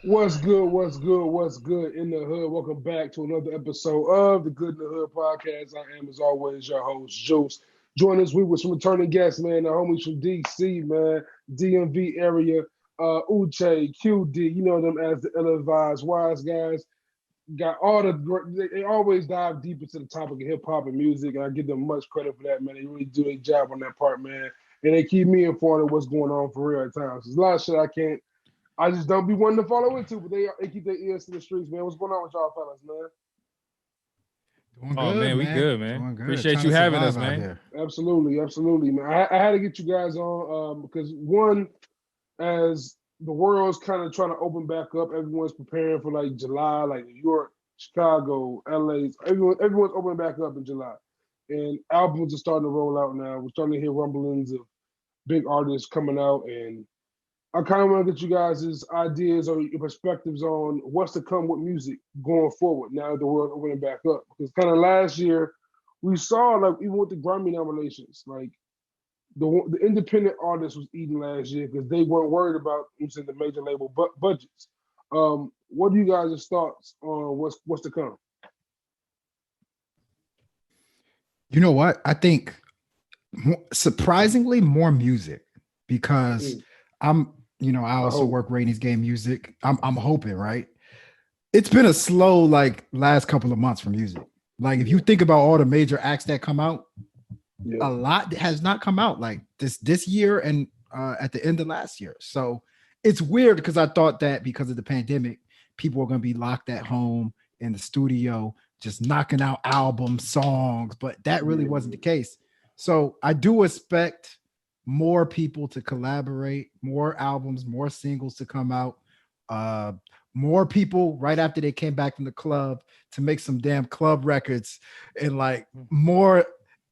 What's good? What's good? What's good in the hood? Welcome back to another episode of the Good in the Hood podcast. I am, as always, your host, Juice. Join us week with some returning guests, man. The homies from DC, man, DMV area, Uchay QD. You know them as the ill-advised wise guys. Got all the they always dive deep into the topic of hip hop and music, and I give them much credit for that, man. They really do their job on that part, man. And they keep me informed of what's going on for real at times. There's a lot of shit I just don't be wanting to follow into, but they keep their ears to the streets, man. What's going on with y'all fellas, man? Doing good, man. We good, man. Doing good. Appreciate you having us, man. Absolutely, man. I had to get you guys on because one, as the world's kind of trying to open back up, everyone's preparing for like July, like New York, Chicago, LA. Everyone's opening back up in July, and albums are starting to roll out now. We're starting to hear rumblings of big artists coming out, and I kind of want to get you guys' ideas or your perspectives on what's to come with music going forward now that the world's opening back up. Because kind of last year, we saw, like, even with the Grammy nominations, like, the independent artists was eating last year because they weren't worried about the major label budgets. What are you guys' thoughts on what's to come? You know what? I think surprisingly more music because I also work ratings game music. I'm hoping, right? It's been a slow like last couple of months for music. Like if you think about all the major acts that come out, a lot has not come out like this year and at the end of last year. So it's weird because I thought that because of the pandemic, people were going to be locked at home in the studio, just knocking out albums, songs, but that really wasn't the case. So I do expect more people to collaborate, more albums, more singles to come out, more people right after they came back from the club to make some damn club records, and like more,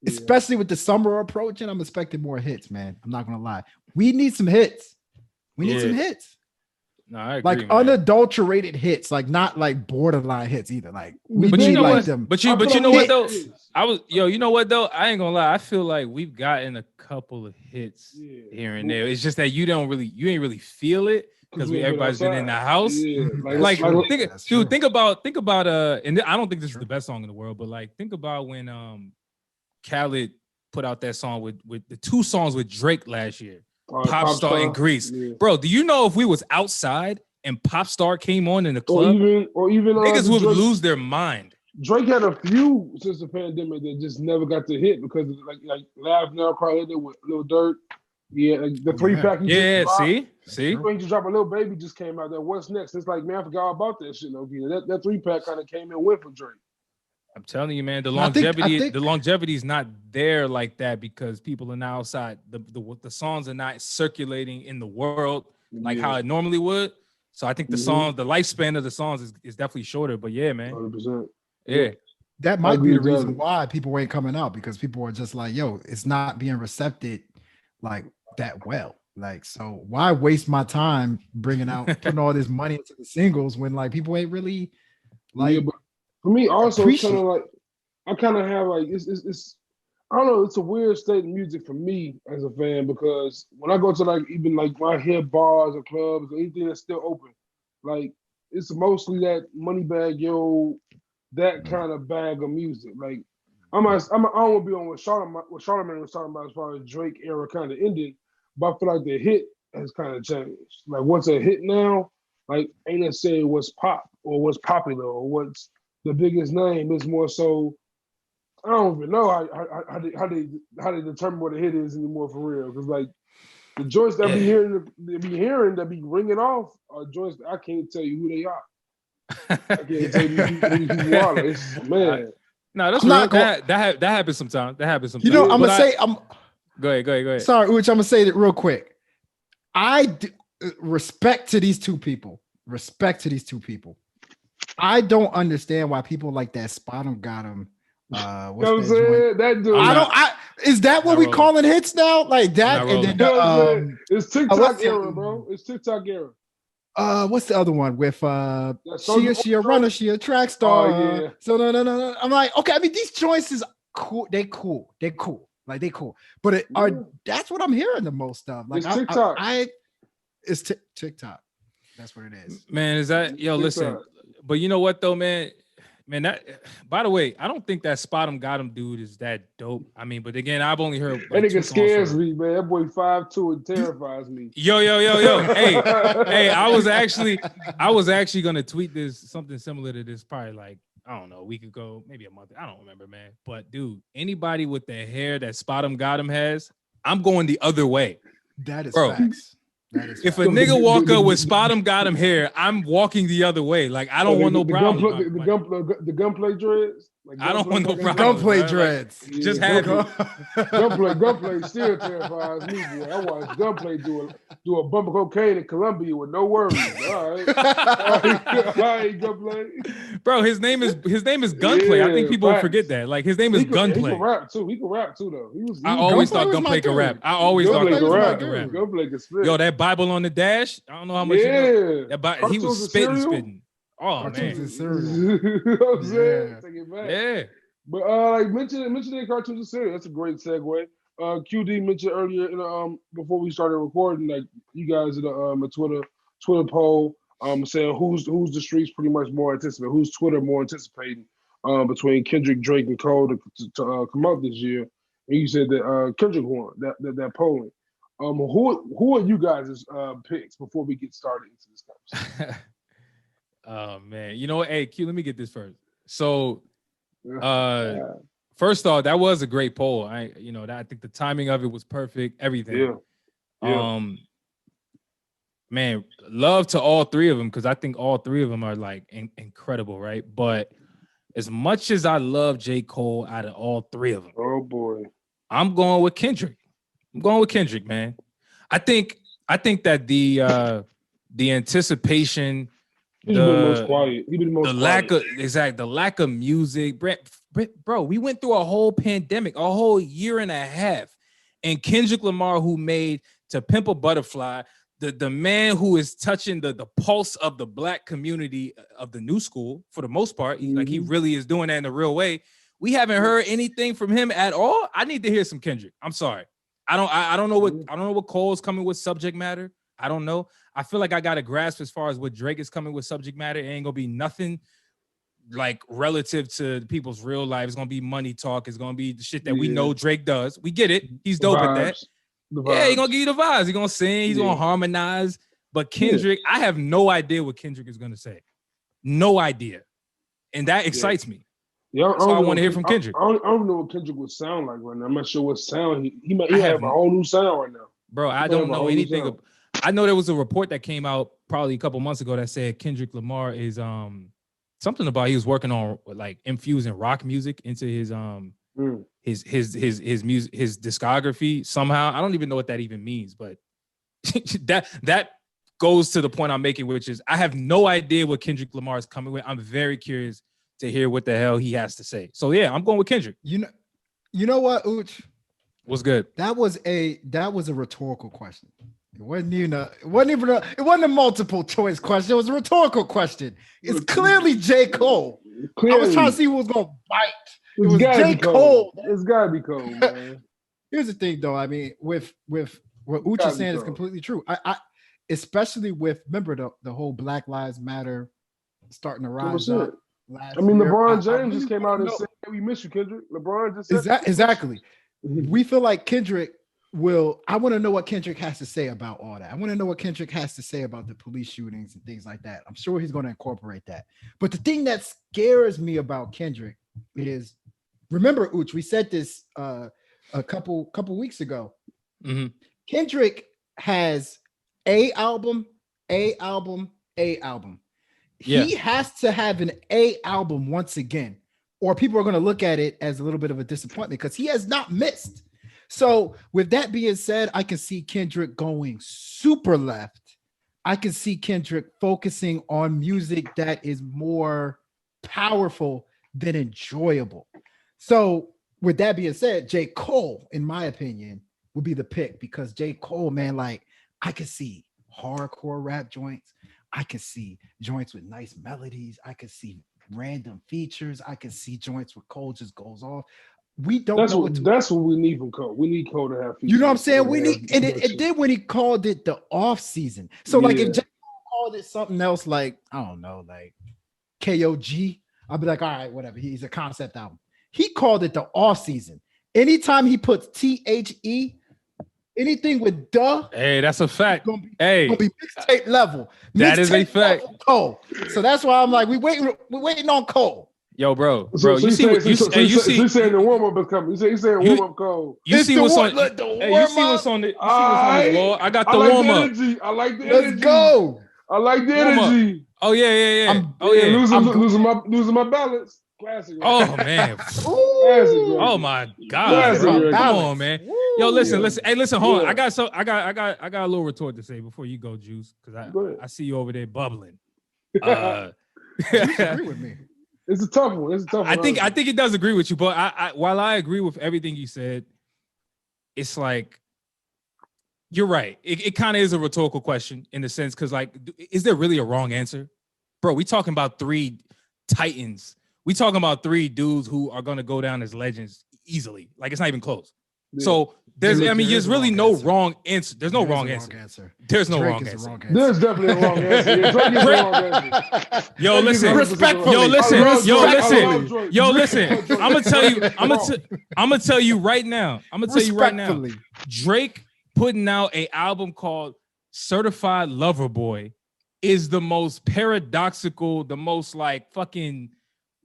especially with the summer approaching, I'm expecting more hits, man. I'm not gonna lie. We need some hits. We need some hits. No, I agree, like man. Unadulterated hits, like not like borderline hits either. Like we but need you know like what? them. But you know what though? You know what though? I ain't gonna lie. I feel like we've gotten a couple of hits here and there. It's just that you ain't really feel it because everybody's been in the house. Yeah. Think about and I don't think this is the best song in the world, but like think about when Khaled put out that song with the two songs with Drake last year. Pop Star in Greece. Bro, do you know if we was outside and Pop Star came on in the club, or even niggas would lose their mind. Drake had a few since the pandemic that just never got to hit because of like Laugh Now, Cry Later with Lil Durk. Yeah, like the 3-pack. See. When you drop a Little Baby just came out. That What's Next? It's like, man, I forgot about that shit. That 3-pack kind of came and went for Drake. I'm telling you, man, the longevity is not there like that because people are now outside. The songs are not circulating in the world like how it normally would. So I think the lifespan of the songs is definitely shorter. But yeah, man, 100%. Yeah, that might be the reason why people ain't coming out because people are just like, yo, it's not being recepted like that well. Like, so why waste my time putting all this money into the singles when like people ain't really like. Yeah, but for me, also, it's kind of like I kind of have like it's I don't know. It's a weird state of music for me as a fan because when I go to like even like when I hear bars or clubs or anything that's still open, like it's mostly that Moneybagg Yo, that kind of bag of music. Like I don't want to be on what Charlamagne was talking about as far as Drake era kind of ending, but I feel like the hit has kind of changed. Like what's a hit now, like ain't necessarily what's pop or what's popular or what's the biggest name. Is more so I don't even know how they determine what a hit is anymore for real. Because like the joints that that be ringing off are joints that I can't tell you who they are. I can't tell you who you are. It's, man. No, that's real. That happens sometimes. That happens sometimes. You know, I'm gonna say Go ahead. Sorry, Uch, I'm gonna say it real quick. Respect to these two people. I don't understand why people like that spot him got him. What's that dude? Is that what we calling hits now? Like that, and then it's TikTok era, bro. It's TikTok era. What's the other one with she a runner, she a track star. Oh, yeah. So no. I'm like, okay, I mean these choices cool, they cool. Like they cool. But that's what I'm hearing the most of. Like it's TikTok. It's TikTok. That's what it is. Man, is that listen, but you know what though, man, that, by the way, I don't think that spot him got him dude is that dope. I mean, but again, I've only heard that nigga scares me, man. That boy 5'2" and terrifies me. Yo. hey, I was actually gonna tweet something similar to this, probably like, I don't know, a week ago, maybe a month. I don't remember, man. But dude, anybody with the hair that spot him got him has, I'm going the other way. That is facts. If a nigga walk up with spot him got him hair, I'm walking the other way. Like I don't want no problem. The gunplay dreads. Like I don't want no problem. Gunplay dreads. Like, just have it. Gunplay still terrifies me, boy. I watched Gunplay do a bump of cocaine in Colombia with no worries. All right, Gunplay. Bro, his name is Gunplay. I think people forget that. Like his name is Gunplay. He can rap too, though. I always thought Gunplay could rap. I always thought Gunplay could rap. Gunplay could spit. Yo, that Bible on the dash. I don't know how much you know. He was spitting. Oh man, you know what I'm saying? Take it back. Yeah. But like mentioning cartoons and cereal, that's a great segue. QD mentioned earlier before we started recording, like you guys in a Twitter poll saying who's the streets pretty much more anticipating, who's Twitter more anticipating between Kendrick, Drake, and Cole to come out this year. And you said that Kendrick won that polling. Who are you guys' picks before we get started into this conversation? Oh man, you know what? Hey, Q, let me get this first. So, first off, that was a great poll. I think the timing of it was perfect. Everything. Yeah. Man, love to all three of them because I think all three of them are like incredible, right? But as much as I love J. Cole, out of all three of them, oh boy, I'm going with Kendrick. Man. I think that the anticipation. He's been the most quiet. He's been the most quiet. The lack of music. Bro, we went through a whole pandemic, a whole year and a half. And Kendrick Lamar, who made To Pimp a Butterfly, the man who is touching the pulse of the black community of the new school, for the most part, he really is doing that in a real way. We haven't heard anything from him at all. I need to hear some Kendrick. I'm sorry. I don't know what Cole's coming with subject matter. I don't know. I feel like I got a grasp as far as what Drake is coming with subject matter. It ain't gonna be nothing like relative to people's real life. It's gonna be money talk. It's gonna be the shit that we know Drake does. We get it. He's dope at that. Yeah, he's gonna give you the vibes. He's gonna sing. He's gonna harmonize. But Kendrick, I have no idea what Kendrick is gonna say. No idea, and that excites me. Yeah, so I want to hear from Kendrick. I don't know what Kendrick would sound like right now. I'm not sure what sound he might have a whole new sound right now. Bro, I don't know anything. I know there was a report that came out probably a couple months ago that said Kendrick Lamar is something about he was working on like infusing rock music into his music, his discography somehow. I don't even know what that even means, but that goes to the point I'm making, which is I have no idea what Kendrick Lamar is coming with. I'm very curious to hear what the hell he has to say. So yeah, I'm going with Kendrick. You know what, Uch? What's good? That was a rhetorical question. It wasn't a multiple choice question. It was a rhetorical question. It's clearly J. Cole. I was trying to see who was gonna bite. It was J. Cole. It's gotta be Cole, man. Here's the thing, though. I mean, with what Uch is saying is completely true. I especially with remember the whole Black Lives Matter starting to rise up. I mean, LeBron James just came out and said, "We miss you, Kendrick." LeBron just said exactly. We feel like Kendrick I want to know what Kendrick has to say about all that. I want to know what Kendrick has to say about the police shootings and things like that. I'm sure he's going to incorporate that. But the thing that scares me about Kendrick is, remember, Uch, we said this a couple weeks ago. Mm-hmm. Kendrick has a album. Yeah. He has to have an A album once again, or people are going to look at it as a little bit of a disappointment because he has not missed. So with that being said, I can see Kendrick going super left I can see Kendrick focusing on music that is more powerful than enjoyable. So, with that being said, J. Cole, in my opinion, would be the pick because J. Cole, man, like I could see hardcore rap joints. I could see joints with nice melodies. I could see random features. I could see joints where Cole just goes off. We don't know that's what we need from Cole. We need Cole to have features. You know what I'm saying? We need and then when he called it the off season. So like if J. Cole called it something else like I don't know, like KOG, I'll be like, all right, whatever. He's a concept album. He called it the off season. Anytime he puts THE, anything with duh, hey, that's a fact. Gonna be mixtape level. That is a fact. Cole. So that's why I'm like, we're waiting on Cole. Yo, bro, you see the warm up is coming. You saying warm up Cole. You see what's on? Hey, you see what's on the wall? I got the warm up. I like the energy. Let's go. I like the energy. Oh yeah. Losing my balance. Classic. Oh man. Classic, oh my God. Come on, man. Woo. Yo, listen. Hey, listen. Hold on. I got a little retort to say before you go, Juice, because I see you over there bubbling. Agree with me. It's a tough one. I think it does agree with you, but while I agree with everything you said, it's like you're right. It kind of is a rhetorical question in the sense because like, is there really a wrong answer, bro? We talking about 3 titans. We talking about 3 dudes who are gonna go down as legends easily. Like it's not even close. Yeah. So there's really no wrong answer. There's no wrong answer. There's no wrong answer. There's definitely a wrong answer. Yo, listen. Yo, listen. I'm gonna tell you right now. Drake putting out an album called Certified Lover Boy is the most paradoxical, the most like fucking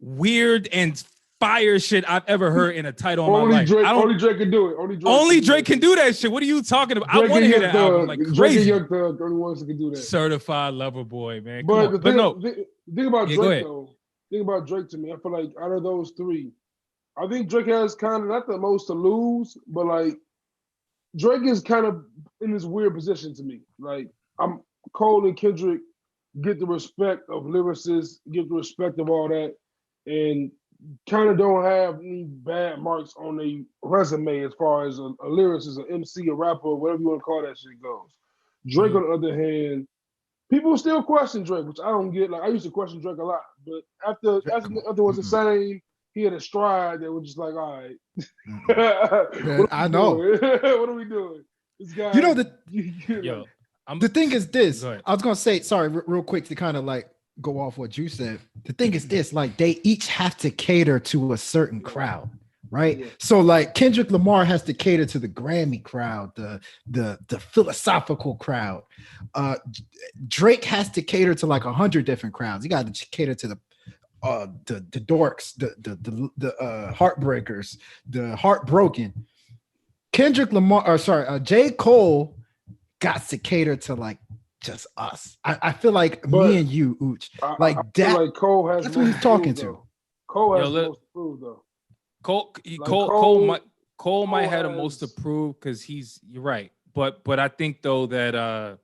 weird and fire shit I've ever heard in a title in my life. Only Drake can do it. Only Drake can do that shit. What are you talking about? I want to hear that album like crazy. Drake and Young Thug, the only ones that can do that. Certified Lover Boy, man. But the thing about Drake though, think about Drake to me. I feel like out of those 3, I think Drake has kind of not the most to lose, but like Drake is kind of in this weird position to me. Like Cole and Kendrick get the respect of lyricists, get the respect of all that, and kind of don't have any bad marks on their resume as far as a lyricist, an MC, a rapper, whatever you want to call that shit goes. Drake, on the other hand, people still question Drake, which I don't get. Like I used to question Drake a lot, but after the other was the same, he had a stride that was just like, all right. I know. What are we doing? This guy. You know the thing is this. I was gonna say, sorry, real quick to kind of like go off what you said. The thing is this, like they each have to cater to a certain crowd, right? Yeah. So like Kendrick Lamar has to cater to the Grammy crowd, the philosophical crowd. Drake has to cater to like 100 different crowds. He got to cater to the dorks, the heartbreakers, the heartbroken. Kendrick Lamar, J. Cole got to cater to like just us. I feel like me and you, Uch, like I that. Like Cole has that's what he's talking to. Cole has the most to prove, though. Cole might have the most to prove because you're right. But I think though that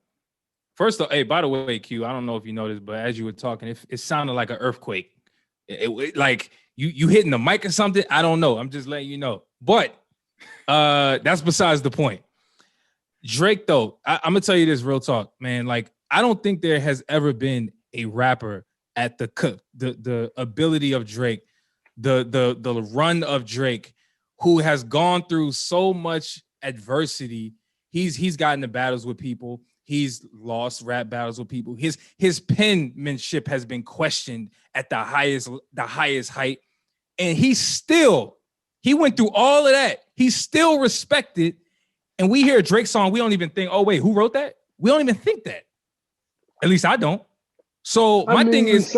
first of all, hey, by the way, Q, I don't know if you noticed, but as you were talking, it sounded like an earthquake. It like you hitting the mic or something. I don't know. I'm just letting you know. But that's besides the point. Drake, though, I'm gonna tell you this real talk, man. Like, I don't think there has ever been a rapper at the ability of Drake, the run of Drake, who has gone through so much adversity. He's gotten into battles with people. He's lost rap battles with people. His penmanship has been questioned at the highest height, and he went through all of that. He's still respected. And we hear a Drake song, we don't even think, oh, wait, who wrote that? We don't even think that. At least I don't. So my thing is,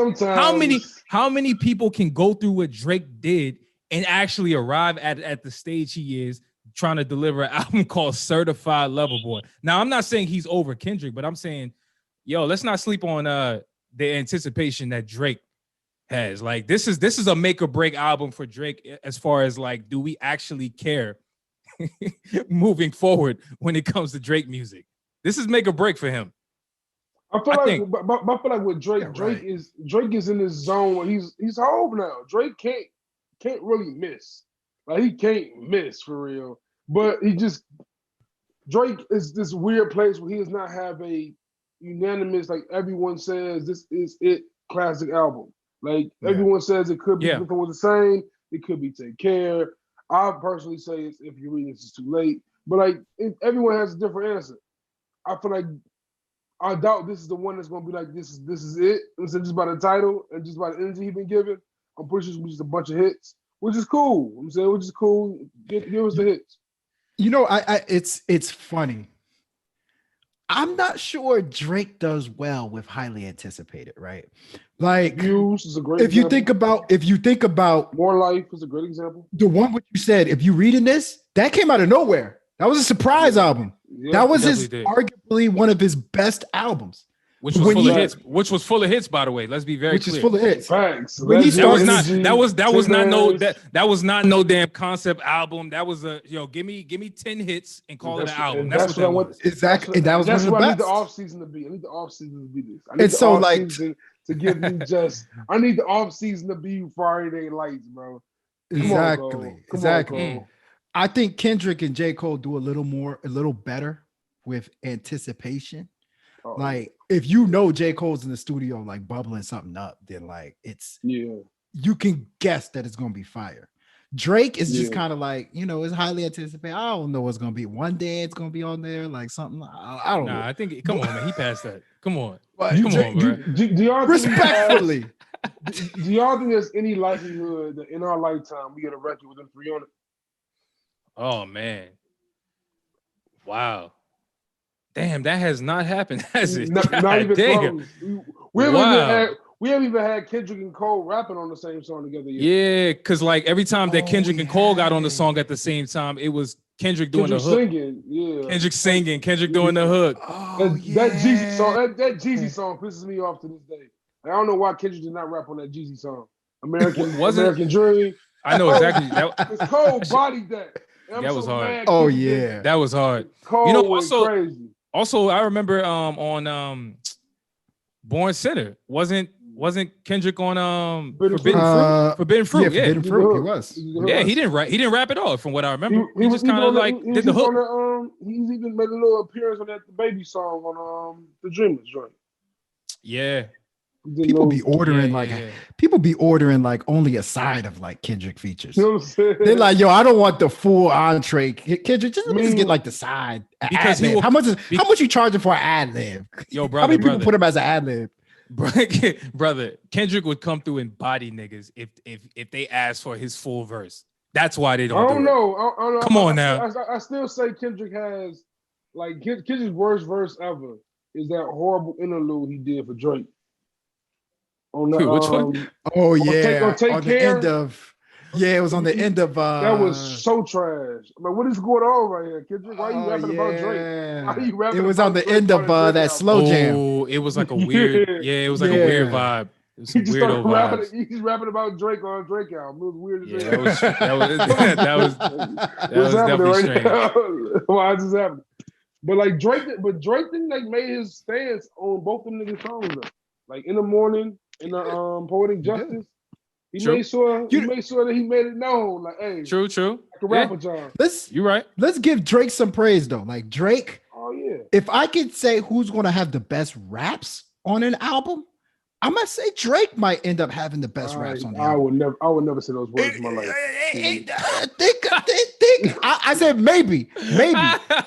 how many people can go through what Drake did and actually arrive at the stage he is trying to deliver an album called Certified Lover Boy? Now, I'm not saying he's over Kendrick, but I'm saying, yo, let's not sleep on the anticipation that Drake has. Like, this is a make or break album for Drake as far as like, do we actually care moving forward when it comes to Drake music? This is make or break for him. I feel like with Drake, Drake is in this zone where he's home now. Drake can't really miss. Like he can't miss for real. But Drake is this weird place where he does not have a unanimous, like everyone says, this is it classic album. Like everyone says it could be something was the same, it could be Take Care. I personally say it's If You're Reading This Is Too Late. But like everyone has a different answer. I feel like I doubt this is the one that's gonna be like this is it. Instead just by the title and just by the energy he's been given. I'm pretty sure it's just a bunch of hits, which is cool. I'm saying which is cool. Give us the hits. You know, it's funny. I'm not sure Drake does well with Highly Anticipated, right? Like Views is a great if you think about More Life is a great example. The one what you said, If You Reading This, that came out of nowhere. That was a surprise album. Yeah, that was arguably one of his best albums. Which was full of hits. Which was full of hits, by the way. Let's be very clear. Which is full of hits. Facts. That was not no damn concept album. That was give me 10 hits and call it an album. That's what that was. Exactly. And that was that's one of what the I need best. the off season to be. I need the off season to be this. I need the off season to give me just. I need the off season to be Friday Night Lights, bro. Exactly. I think Kendrick and J. Cole do a little better with anticipation. Oh. Like if you know J. Cole's in the studio like bubbling something up, then like you can guess that it's gonna be fire. Drake is just kind of like, it's highly anticipated. I don't know what's gonna be. One day it's gonna be on there, like something. I don't know. I think come on, man. He passed that. Come on. Come on, bro. Do y'all respectfully? Do y'all think there's any likelihood that in our lifetime we get a record with them 3 on it? Oh man. Wow. Damn, that has not happened, has it? Not even close. We haven't even had Kendrick and Cole rapping on the same song together yet. Yeah, because like every time that Kendrick and Cole got on the song at the same time, it was Kendrick doing the hook. Kendrick singing, Kendrick doing the hook. That Jeezy song, that Jeezy song pisses me off to this day. I don't know why Kendrick did not rap on that Jeezy song. American Dream. I know exactly. Because Cole bodied that. That was hard. Oh yeah, that was hard. Cole was crazy. Also, I remember on Born Center wasn't Kendrick on Forbidden Fruit? Yeah, Forbidden Fruit. He was. Yeah, he didn't rap at all, from what I remember. He just kind of like did the hook. He's even made a little appearance on that Baby song on the Dreamers joint. Yeah. People be ordering only a side of like Kendrick features. They're like, yo, I don't want the full entree. Kendrick, just let me just get like the side. Because how much you charging for an ad lib? Yo, brother, how many people put him as an ad lib? Brother, Kendrick would come through and body niggas if they asked for his full verse. That's why they don't. I don't know. Come on now. I still say Kendrick has like Kendrick's worst verse ever is that horrible interlude he did for Drake. On the, which one? Oh yeah, Take on Care. The end of. Yeah, it was on the end of. That was so trash. Like, what is going on right here, Kendrick? Why are you rapping about Drake? Why are you rapping? It was on the end of that slow jam. Oh, it was like a weird. It was like a weird vibe. It was some weirdo vibes. He's rapping about Drake on a Drake album. It was weird. Yeah, that was definitely right strange. Why is this happening? But like Drake didn't like made his stance on both them niggas songs though. Like In the Morning. In the Poetic Justice, he made sure that he made it known. Like, hey, true. I can rap with y'all. You're right. Let's give Drake some praise though. Like Drake. Oh yeah. If I could say who's gonna have the best raps on an album, I must say Drake might end up having the best raps on the album. I would never say those words in my life. I said maybe.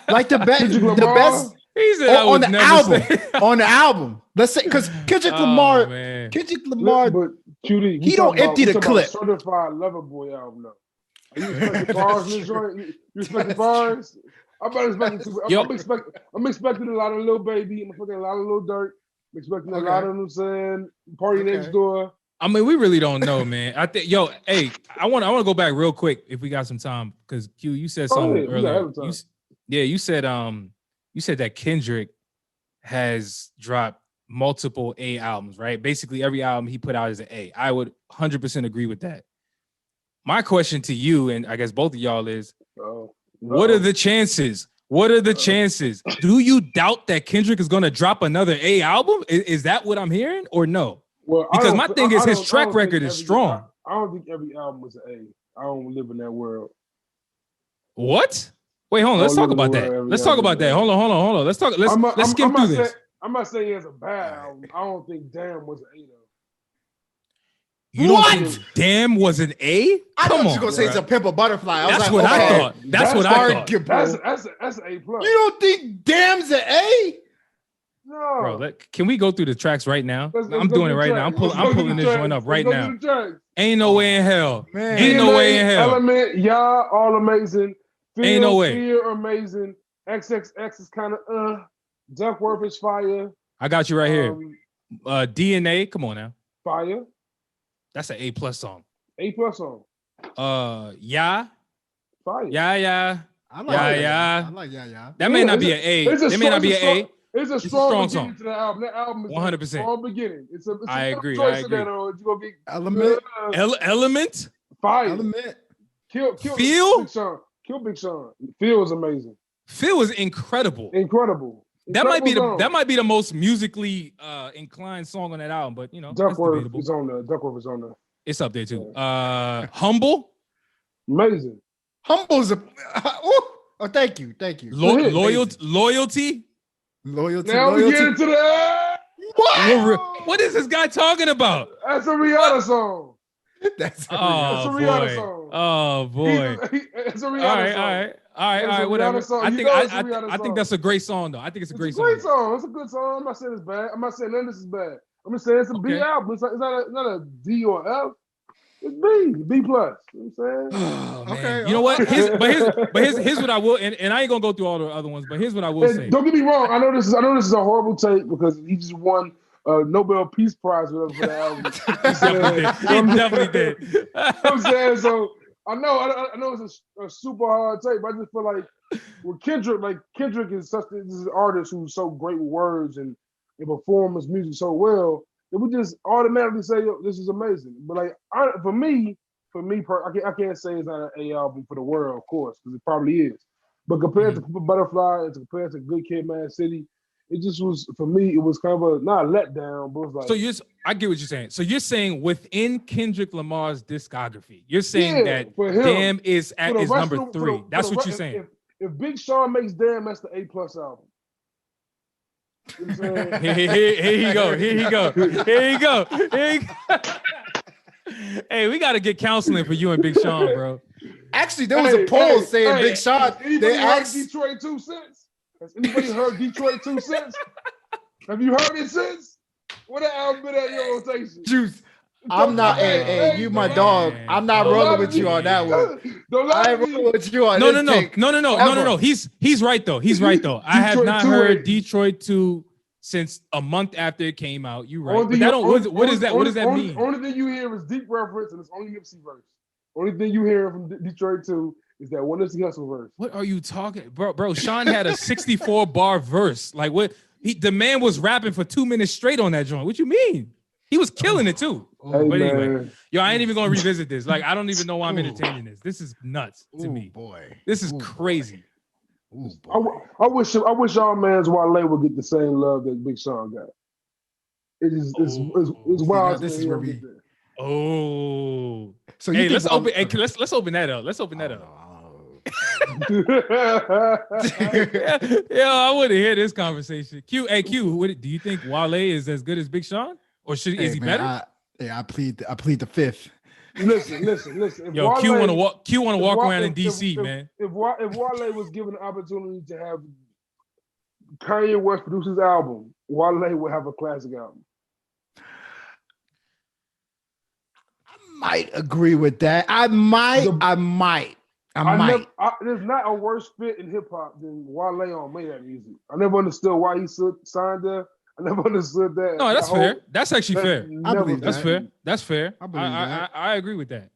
Like the best. He said on the album. Let's say because Kendrick Lamar, but QD, he don't empty the clip. Certified Lover Boy album though. Are you expecting bars in this joint? You expecting bars? I'm expecting a lot of Lil Baby. I'm expecting a lot of Lil Durk. I'm expecting a lot of them saying Party Next Door. I mean, we really don't know, man. I think, I want to go back real quick if we got some time because Q, you said something earlier. You said that Kendrick has dropped multiple A albums, right? Basically, every album he put out is an A. I would 100% agree with that. My question to you, and I guess both of y'all is, what are the chances? What are the chances? Do you doubt that Kendrick is going to drop another A album? Is that what I'm hearing or no? Well, because my thing is his track record is strong. I don't think every album is an A. I don't live in that world. What? Wait, hold on. Let's talk about that. Let's talk about that. Hold on. Let's talk. Let's skim through this. I'm not saying it's a bad album. I don't think Damn was an A though. You don't think Damn was an A? Come on, you gonna say it's a Pimp a Butterfly. That's what I thought. That's what I thought. That's an A plus. You don't think Damn's an A? No, bro. Can we go through the tracks right now? I'm doing it right now. I'm pulling this joint up right now. Ain't no way in hell. Man. Ain't no way in hell. Element, y'all all amazing. Ain't no way. Fear amazing. XXX is kind of Duckworth is fire. I got you right here. DNA, come on now. Fire. That's an A plus song. A plus song. Yeah. Fire. Yeah. I like yeah. That may not be an A. That may not be an A. It's a strong song to the album. That album is 100%. Strong beginning. I agree. You go get Element. Fire. Element. Kill. Feel. Big Sean. Kill Big Sean. Feel is amazing. Feel was incredible. That might be the most musically inclined song on that album, but you know, Duckworth is on there. It's up there too. Humble. Amazing. Humble's a thank you. Loyalty. Now we get into the what is this guy talking about? That's a Rihanna song. That's a Rihanna song. Oh boy. It's a Rihanna song. All right, whatever. I think that's a great song though. I think it's a great song. It's a good song. I'm not saying it's bad. I'm not saying none of this is bad. I'm just saying it's a B album. It's not a D or F. It's B plus. You know what I'm saying? Oh, okay. You know what? Here's what I will, and I ain't gonna go through all the other ones, but here's what I will say. Don't get me wrong. I know this is a horrible take because he just won a Nobel Peace Prize for the album. He definitely did. I'm saying so. I know it's a super hard take, but I just feel like with Kendrick is such an artist who's so great with words and performs music so well. It would just automatically say, "Yo, this is amazing." But like, for me, I can't say it's not an A album for the world, of course, because it probably is. But compared to Butterfly and compared to Good Kid, Mad City, it just was for me. It was kind of not a letdown, but it was like. So I get what you're saying. So you're saying within Kendrick Lamar's discography, you're saying that Damn is number 3. That's what you're saying. If Big Sean makes Damn, that's the A plus album. You know what I'm saying? Here you go. Hey, we got to get counseling for you and Big Sean, bro. Actually, there was a poll saying Big Sean. They asked Detroit 2 cents. Has anybody heard Detroit 2 cents? Have you heard it since? What the album been at your rotation? Juice. I'm not. Hey, you my dog. I'm not rolling with you on that one. I ain't rolling with you on No. He's right though. I have not heard Detroit 2 since a month after it came out. You right. But what does that mean? Only thing you hear is deep reference, and it's only Nipsey verse. Only thing you hear from Detroit 2 is that one Nipsey Hussle verse. What are you talking, bro? Sean had a 64 bar verse. Like what? The man was rapping for 2 minutes straight on that joint. What you mean? He was killing it too. Hey, but anyway, I ain't even gonna revisit this. Like, I don't even know why I'm entertaining this. This is nuts to me. Boy, this is crazy. I wish y'all man's Wale would get the same love that Big Sean got. It's wild. This is where we. So hey, let's open that up. Let's open that up. Yeah, I want to hear this conversation. Q, do you think Wale is as good as Big Sean, or is he better? I plead the fifth. Listen. Yo, Q want to walk around in DC, man. If Wale was given the opportunity to have Kanye West produce his album, Wale would have a classic album. I might agree with that. I might. There's not a worse fit in hip hop than Wale on Made That Music. I never understood why he signed there. I never understood that. No, that's fair. That's actually fair. I believe that's that. fair. That's fair. I agree with that.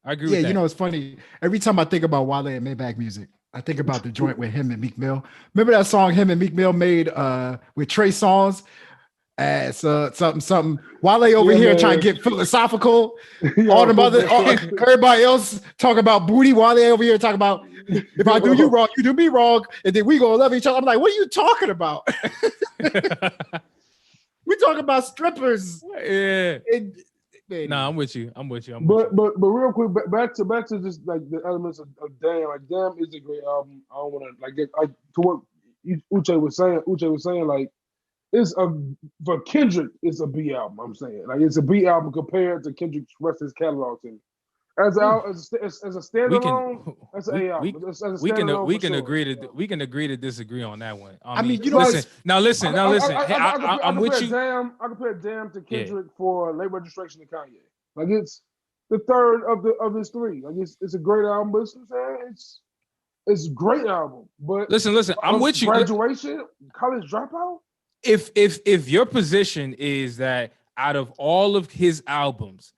With that. Yeah, you know, it's funny. Every time I think about Wale and Maybach Music, I think about the joint with him and Meek Mill. Remember that song him and Meek Mill made with Trey Songz? something. While they over here trying to get philosophical, all them other, everybody else talk about booty. While they over here talking about if I do you wrong, you do me wrong, and then we gonna love each other. I'm like, what are you talking about? We talking about strippers. Yeah. Nah, I'm with you. But real quick, back to just like the elements of Damn. Like Damn is a great album. I don't want to like get to what Uchay was saying. Like for Kendrick, it's a B album. I'm saying like it's a B album compared to Kendrick's rest of his catalog. To me. As a standalone, that's an A album. We can agree to disagree on that one. I mean, listen. I'm with you. I compare Damn to Kendrick for Late Registration to Kanye. Like it's the third of his three. Like it's a great album, but it's a great album. But listen. I'm with you. Graduation, College Dropout. If your position is that out of all of his albums,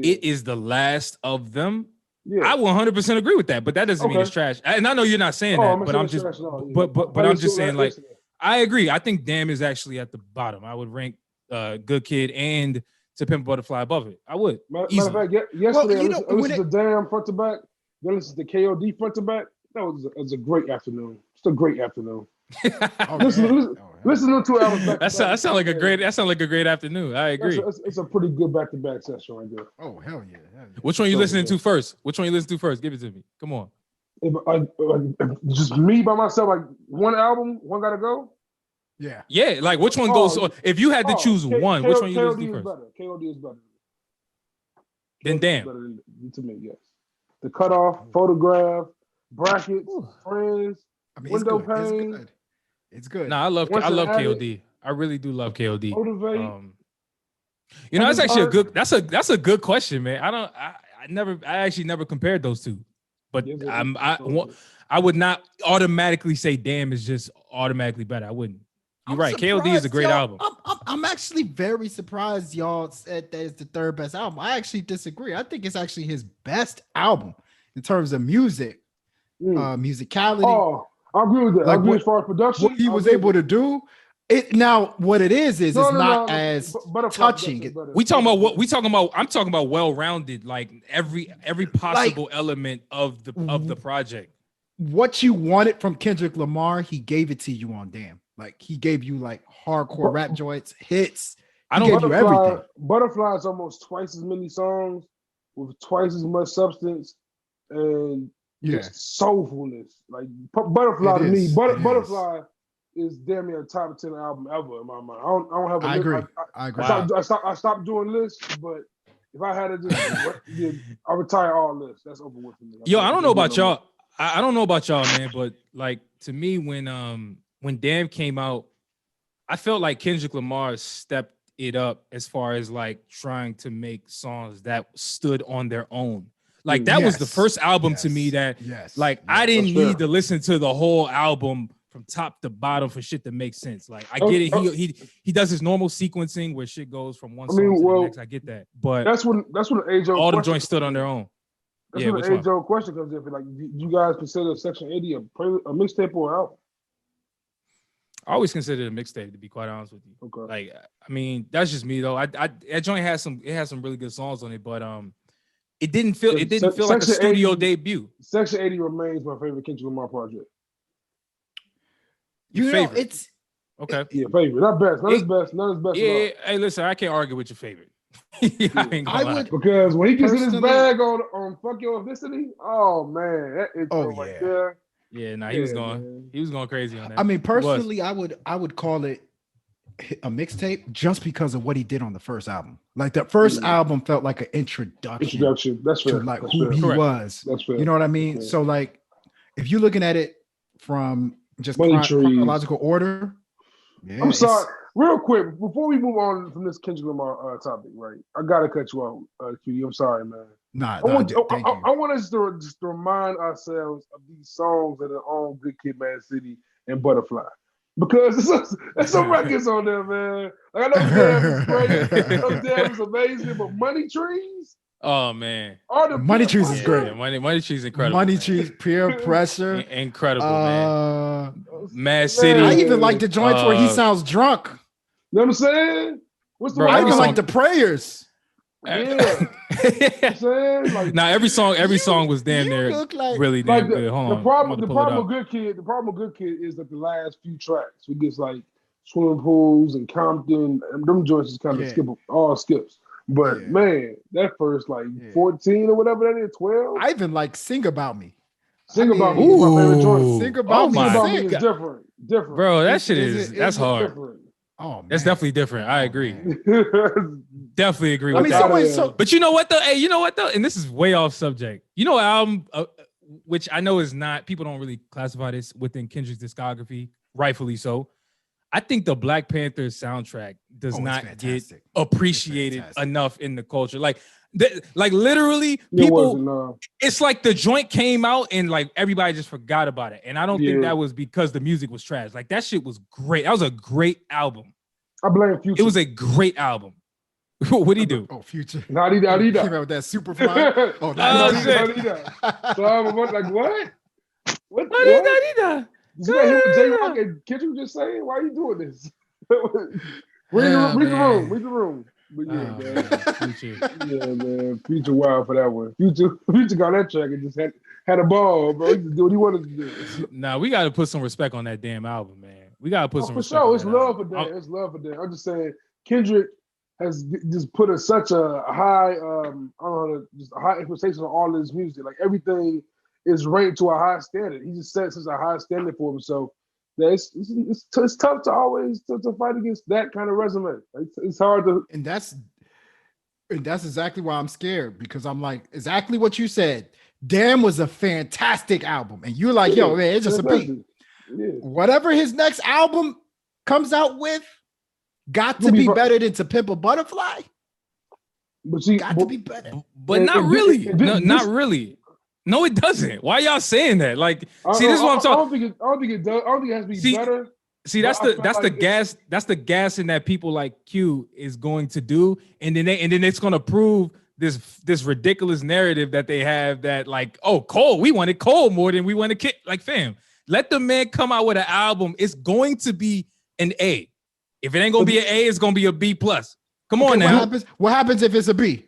it is the last of them. Yeah. I will 100% agree with that, but that doesn't mean it's trash. And I know you're not saying that, but I'm just, but I'm just saying, like, I agree. I think Damn is actually at the bottom. I would rank Good Kid and To Pimp a Butterfly above it. I would. Matter of fact, yesterday, I listened to Damn front to back. Then listen to KOD front to back. That was a great afternoon. It's a great afternoon. Listen to 2 hours back. That sounds like a great afternoon. I agree. It's a pretty good back-to-back session right there. Oh hell yeah! Which one you listening to first? Give it to me. Come on. If just me by myself, like one album, one gotta go. Yeah. Like which one goes? If you had to choose one, which one you listen to first? KOD is better. Then Damn. To me, yes. The Cutoff, Photograph, Brackets, Friends, Window Pane. It's good. Nah, I love KOD. I really do love KOD. Motivate. That's actually that's a good question, man. I actually never compared those two, but I would not automatically say Damn is just automatically better. I wouldn't. You're right. KOD is a great album. I'm actually very surprised y'all said that it's the third best album. I actually disagree. I think it's actually his best album in terms of music, musicality. Oh. I agree with that. Like as far as production, what he was able to do. Now, what it is it's not as touching. I'm talking about well-rounded, like every possible element of the project. What you wanted from Kendrick Lamar, he gave it to you on Damn. Like he gave you like hardcore rap joints, hits. He gave you everything. Butterfly is almost twice as many songs with twice as much substance and soulfulness. Like Butterfly to me, Butterfly is damn near a top 10 album ever in my mind. I don't have a list. I agree. I stopped doing lists, but if I had to just I retire all lists. That's over with for me. Yo, I don't know about y'all. I don't know about y'all, man, but like to me, when Damn came out, I felt like Kendrick Lamar stepped it up as far as like trying to make songs that stood on their own. Like that was the first album to me that I didn't need to listen to the whole album from top to bottom for shit to make sense. Like I get it. He does his normal sequencing where shit goes from one song to the next. I get that. But that's when the age all the joints stood on their own. That's when the age-old question comes in. Like, do you guys consider Section 80 a mixtape or an album? I always considered a mixtape, to be quite honest with you. Okay. Like, I mean, that's just me though. That joint has some really good songs on it, but it didn't feel like a studio debut. Section 80 remains my favorite Kendrick Lamar project. Favorite? It's okay. Favorite. Not best. Not his best. Yeah. Hey, listen, I can't argue with your favorite. I would, because when he gets in his bag on Fuck Your Ethnicity, oh man, that intro right there. Yeah, he was going crazy on that. I mean, personally, I would call it a mixtape just because of what he did on the first album. Like the first album felt like an introduction. That's fair. To like who he was. That's fair. You know what I mean? So like, if you're looking at it from just chronological order, I'm sorry. Real quick, before we move on from this Kendrick Lamar topic, right? I gotta cut you off, QD. I'm sorry, man. I want us to just remind ourselves of these songs that are on Good Kid, Mad City and Butterfly, because there's some records on there, man. Like I know Damn is great, Damn is amazing, but Money Trees. Oh man, Money Trees is great. Yeah, Money Trees is incredible. Money Trees, Peer Pressure, incredible, man. Mad City. I even like the joints where he sounds drunk. know what I'm saying? What's the I even like the prayers. Yeah. I'm saying? Like, now every song was damn near really damn good. Hold on. The problem with Good Kid is that the last few tracks, we get like Swimming Pools and Compton, and them joints is kind of all skips. But man, that first like 14 or whatever that is, 12. I even like Sing About Me. Sing About Me is my favorite joint. Sing About Me is different. Bro, that shit that's hard. Different. Oh, man. That's definitely different. I agree. Definitely agree with that. But you know what though? Hey, you know what though? And this is way off subject. You know, album which I know is not, people don't really classify this within Kendrick's discography, rightfully so. I think the Black Panther soundtrack does not get appreciated enough in the culture. Like literally, people. It's like the joint came out and like everybody just forgot about it. And I don't think that was because the music was trash. Like that shit was great. That was a great album. I blame Future. It was a great album. What did he do? Oh, Future. Nadida. Came out with that Superfly. Oh, Nadida. So I'm like, what? What? Nadida. Did you hear what J-Rock and Kendrick just saying? Why are you doing this? Read the room. But man. Future wild for that one. Future got that track and just had a ball, bro. He just did what he wanted to do. Nah, we got to put some respect on that damn album, man. We got to put some respect. For sure, it's love for that. It's love for that. I'm just saying, Kendrick has just put such a high, just a high expectation on all of his music. Like everything is ranked to a high standard. He just set such a high standard for himself. It's tough to always to fight against that kind of resume. It's hard to, and that's exactly why I'm scared, because I'm like exactly what you said. Damn was a fantastic album, and you're like, yo, man, it's just a beat. Yeah. Whatever his next album comes out with, got to be better than To Pimp a Butterfly. But to be better, but not really. Not really. No, it doesn't. Why y'all saying that? Like, see, this is what I'm talking. I don't think it does. I don't think it has to be better. See, that's the gas. That's the gas in that people like Q is going to do, and then it's going to prove this ridiculous narrative that they have that like, oh, Cole, we wanted Cole more than we wanted Kid. Like, fam, let the man come out with an album. It's going to be an A. If it ain't gonna be an A, it's gonna be a B plus. Come on now. What happens if it's a B?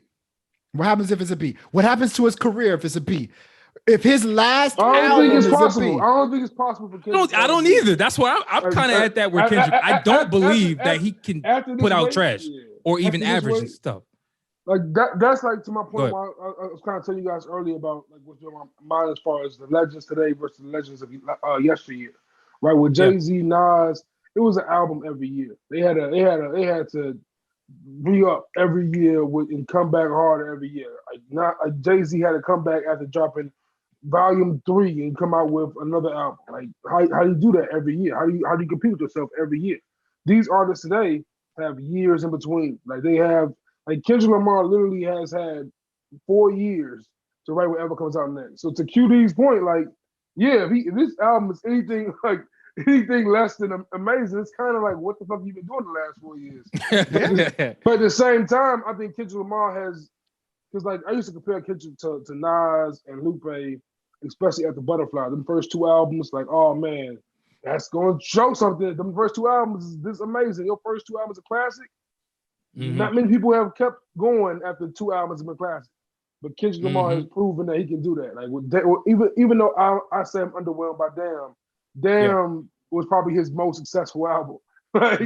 What happens if it's a B? What happens to his career if it's a B? If his last album is a B. I don't think it's possible for Kendrick. I don't either. That's why I'm kind of at that with Kendrick. I don't believe that he can put out trash or even average and stuff. Like that's like to my point. I was kind of telling you guys earlier about like what's on my mind as far as the legends today versus the legends of yesteryear. Right, with Jay-Z, Nas, it was an album every year. They had to re-up every year and come back harder every year. Like Jay-Z had to come back after dropping Volume 3 and come out with another album. Like how do you do that every year? How do you compete with yourself every year? These artists today have years in between. Like they have, like Kendrick Lamar literally has had 4 years to write whatever comes out next. So to QD's point, like, yeah, if this album is anything less than amazing, it's kind of like, what the fuck you been doing the last 4 years? But at the same time, I think Kendrick Lamar has, because like I used to compare Kendrick to Nas and Lupe, especially after Butterfly. Them first 2 albums, like, oh man, that's going to show something. Them first 2 albums is this amazing. Your first 2 albums are classic. Mm-hmm. Not many people have kept going after 2 albums have been classic. But Kendrick Lamar has proven that he can do that. Like even though I say I'm underwhelmed by Damn was probably his most successful album. No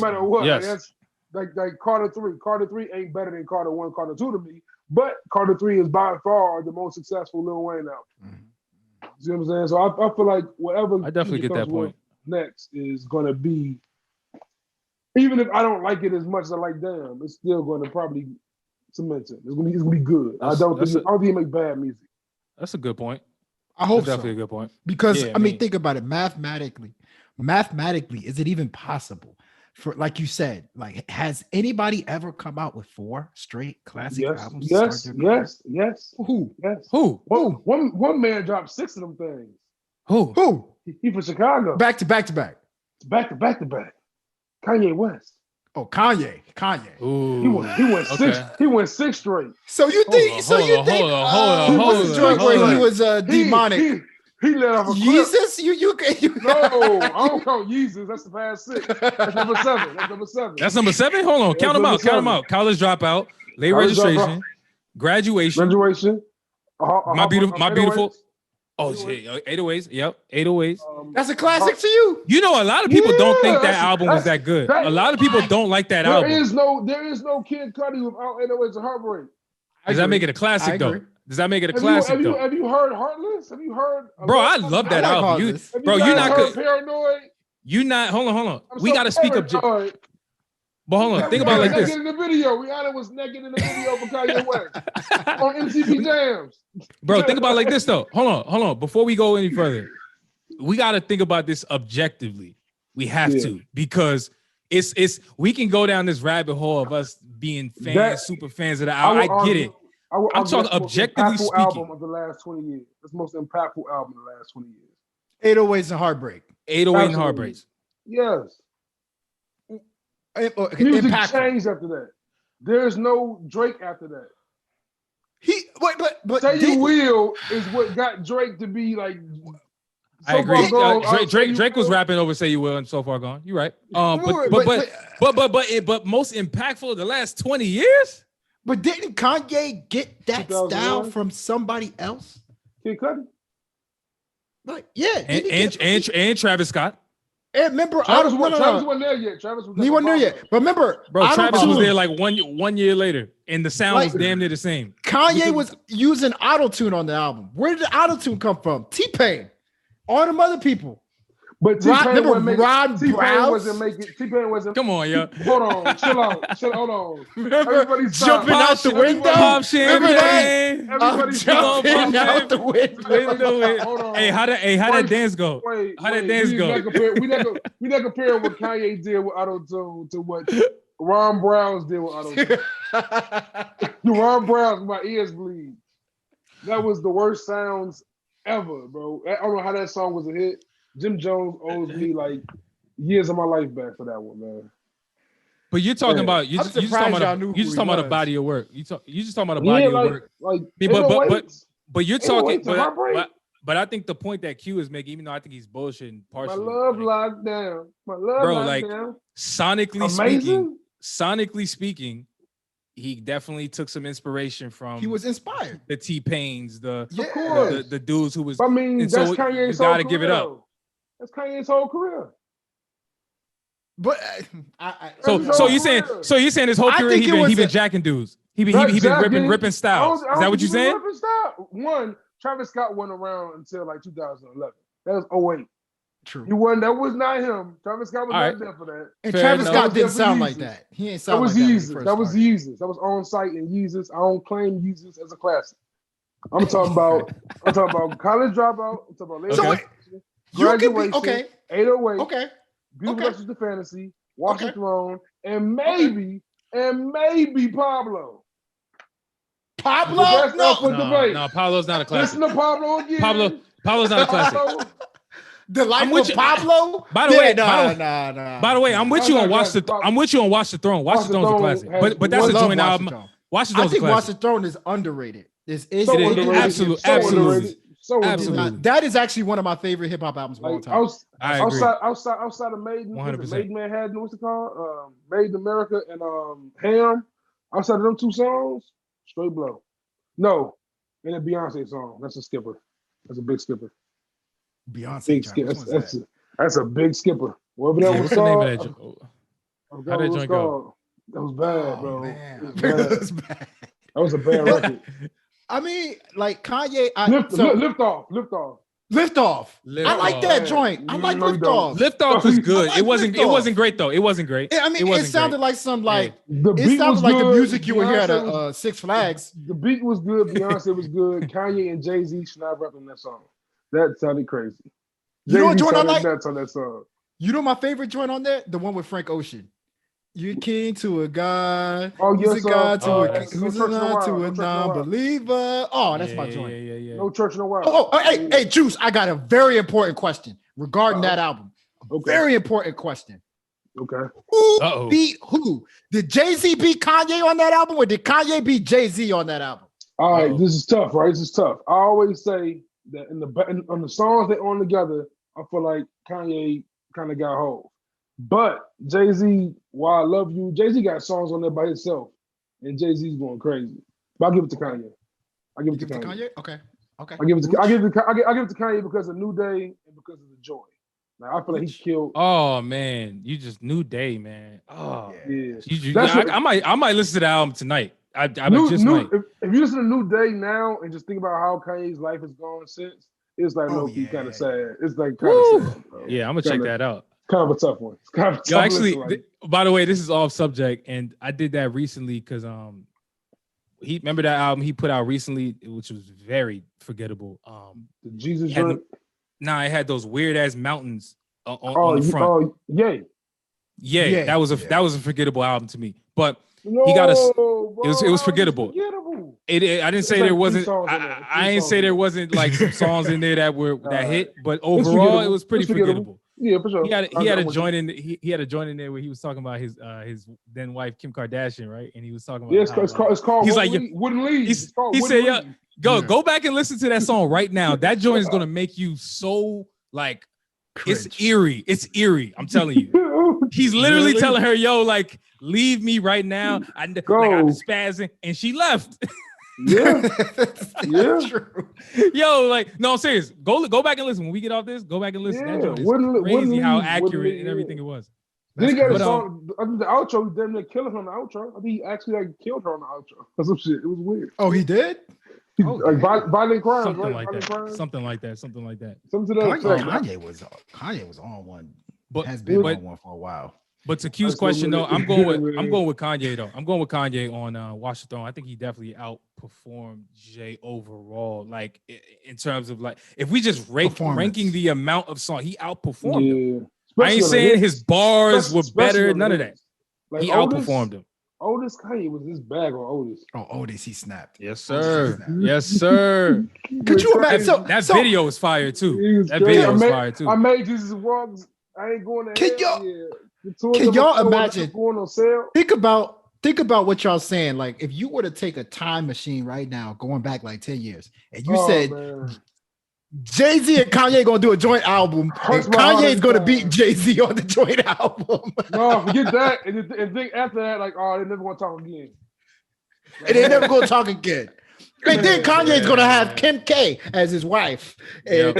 matter what. Yes. Like Carter 3. Carter 3 ain't better than Carter 1, Carter 2 to me, but Carter 3 is by far the most successful Lil Wayne album. Mm-hmm. You know what I'm saying? So I feel like whatever I definitely get that point. Next is gonna be, even if I don't like it as much as I like Damn, it's still gonna probably cement it. It's gonna be good. I don't think he make bad music. That's a good point. I hope that's definitely a good point. Because I mean, think about it. Mathematically, is it even possible for, like you said, like, has anybody ever come out with 4 straight classic albums? Yes. Who? Yes. Who? One man dropped 6 of them things. Who? He from Chicago. Back to back. Kanye West. Oh, Kanye. Ooh. He went 6 straight. So you think? Hold on. Hold on. Where he was demonic. He let off a Jesus. You No, I don't count Jesus. That's the past 6. That's number 7. That's number 7. Hold on, count them out. College dropout, late registration, graduation. My beautiful. Oh shit, 808s. Yep, 808s. That's a classic to you. You know, a lot of people don't think that album was that good. A lot of people don't like that album. There is no Kid Cudi without 808s and Heartbreak. Does that make it a classic though? Does that make it a classic though? Have you heard Heartless? Have you heard? Bro, I love that album. You're not good. Paranoid. You not. Hold on. We got to speak up. But hold on, think about it like this. In the video, Rihanna was naked in the video for Kanye West on MTV Jams. Bro, think about it like this though. Hold on. Before we go any further, we got to think about this objectively. We have to, because it's we can go down this rabbit hole of us being super fans of the album. I get it. I'm talking objectively speaking. Album of the last 20 years. It's the most impactful album of the last 20 years. 808s and Heartbreak. 808 and Heartbreaks. Yes. Music changed after that. There's no Drake after that. But Say You Will is what got Drake to be like. I agree. Drake was rapping over "Say You Will" and "So Far Gone." You're right. But most impactful the last 20 years. But didn't Kanye get that style from somebody else? Kid Cudi. Like, yeah, and Travis Scott. And remember, Travis wasn't there yet. He wasn't there yet. But remember, bro, Travis was there like one year later, and the sound was damn near the same. Kanye was using auto-tune on the album. Where did the auto-tune come from? T-Pain, all them other people. But T-Pain wasn't making. T-Pain wasn't. Come on, yo. Hold on, chill out. Hold on. Everybody's jumping out the window. Everybody's jumping out the window. Hold on. Hey, how that dance go? How that dance go? We not comparing what Kanye did with auto-tune to what Ron Browns did with auto-tune. Ron Browns, my ears bleed. That was the worst sounds ever, bro. I don't know how that song was a hit. Jim Jones owes me like years of my life back for that one, man. But you're talking about you just talking about a body of work. You just talking about a body of work. But you're talking. But I think the point that Q is making, even though I think he's bullshitting partially. My love lockdown. Like sonically speaking, he definitely took some inspiration from. He was inspired. The T-Pains, the dudes who was. I mean, that's Kanye's whole career. You gotta give it up. That's Kanye's whole career. But so you're saying his whole career he been jacking dudes. He been ripping styles. Is that what you're saying? One, Travis Scott wasn't around until like 2011. That was 08. True. That was not him. Travis Scott was not there for that. And Travis Scott didn't sound like that. He ain't sound like that. That was Yeezus. That was On Sight and Yeezus. I don't claim Yeezus as a classic. I'm talking about College Dropout. I'm talking about Graduation. 808. Okay. Beautiful versus the Fantasy. Watch the Throne. And maybe Pablo. Pablo? No, Pablo's not a classic. Listen to Pablo again. Pablo's not a classic. The Life of Pablo. By the way, I'm with you on Watch the Throne. Watch the Throne's a classic. But that's a joint album. I think Watch the Throne is underrated. Absolutely. That is actually one of my favorite hip hop albums of all time. Outside of Maiden, 100%. Maiden Manhattan, what's it called? Made in America and Ham. Outside of them two songs, straight blow. No, and a Beyonce song. That's a skipper. That's a big skipper. Beyonce. Big skipper. That's a big skipper. Whatever that was called. How did that joint go? That was bad, bro. Man. That was a bad record. I mean, like Kanye. Lift off. I like that joint. I like Lift Off. Lift Off was good. It wasn't great though. It wasn't great. I mean, it sounded like some like it sounded like the music you would hear at Six Flags. The beat was good. Beyonce was good. Kanye and Jay-Z should not rap on that song. That sounded crazy. You know what joint I like? Nuts on that song. You know my favorite joint on there? The one with Frank Ocean. You're king to a god. Oh, yes, who's a god to a non-believer. Oh, that's my joint. Yeah. No Church in a While. Oh, hey, Juice, I got a very important question regarding that album. Okay. Very important question. Okay. Who beat who? Did Jay-Z beat Kanye on that album, or did Kanye beat Jay-Z on that album? All right, this is tough, right? This is tough. I always say that on the songs they on together, I feel like Kanye kind of got hold. But Jay-Z, while I love you, Jay-Z got songs on there by himself, and Jay-Z's going crazy. But I'll give it to Kanye. I give it to Kanye. Okay. I give it to Kanye because of New Day and because of the joy. Like, I feel like he killed. Oh man, you just New Day, man. Oh yeah. I might listen to the album tonight. I might. If you listen to New Day now and just think about how Kanye's life has gone since, it's like low-key kind of sad. It's like kind of sad. Bro. Yeah, I'm gonna check that out. Kind of a tough one. It's kind of a tough actually, by the way, this is off subject, and I did that recently because he remember that album he put out recently, which was very forgettable. The Jesus joint. It had those weird ass mountains on the front. Yeah, that was a forgettable album to me. But he got it was forgettable. I didn't say there wasn't. I didn't say there wasn't like some songs in there that hit, but overall it was pretty forgettable. Yeah, for sure. He had a joint in. He had a joint in there where he was talking about his then wife Kim Kardashian, right? And he was talking about it's called. He's like Wouldn't Leave. He said, go back and listen to that song right now. That joint is gonna make you so like cringe. It's eerie. It's eerie. I'm telling you. He's literally telling her, yo, like leave me right now. I'm spazzing, and she left. Yeah. True. Yo, like, no, I'm serious. Go back and listen. When we get off this, go back and listen. That joint is crazy how accurate and everything it was. Did he get a song? I think the outro, he damn near killed her on the outro. I think he actually like killed her on the outro. Or some shit. It was weird. Oh, he did? Like violent crimes, something right? Something like that. Kanye was on one. But has been on one for a while. But to Q's question though, I'm going with Kanye though. I'm going with Kanye on Watch the Throne. I think he definitely outperformed Jay overall. Like in terms of like, if we just ranking the amount of songs, he outperformed him. I ain't saying his bars were better. None of that. Like he outperformed him. Otis Kanye was this bag on Otis. Oh, Otis, he snapped. Yes, sir. Yes, sir. Could you imagine? That video was fire too. That video was fire too. I made Jesus walks. I ain't going to hell. Can y'all imagine? Going on sale? Think about what y'all saying. Like, if you were to take a time machine right now, going back like 10 years, and you said Jay-Z and Kanye gonna do a joint album, and Kanye's gonna beat Jay-Z on the joint album. No, forget that. And think after that, like, oh, they're never gonna talk again. And they're never gonna talk again. And then Kanye's gonna have Kim K as his wife. And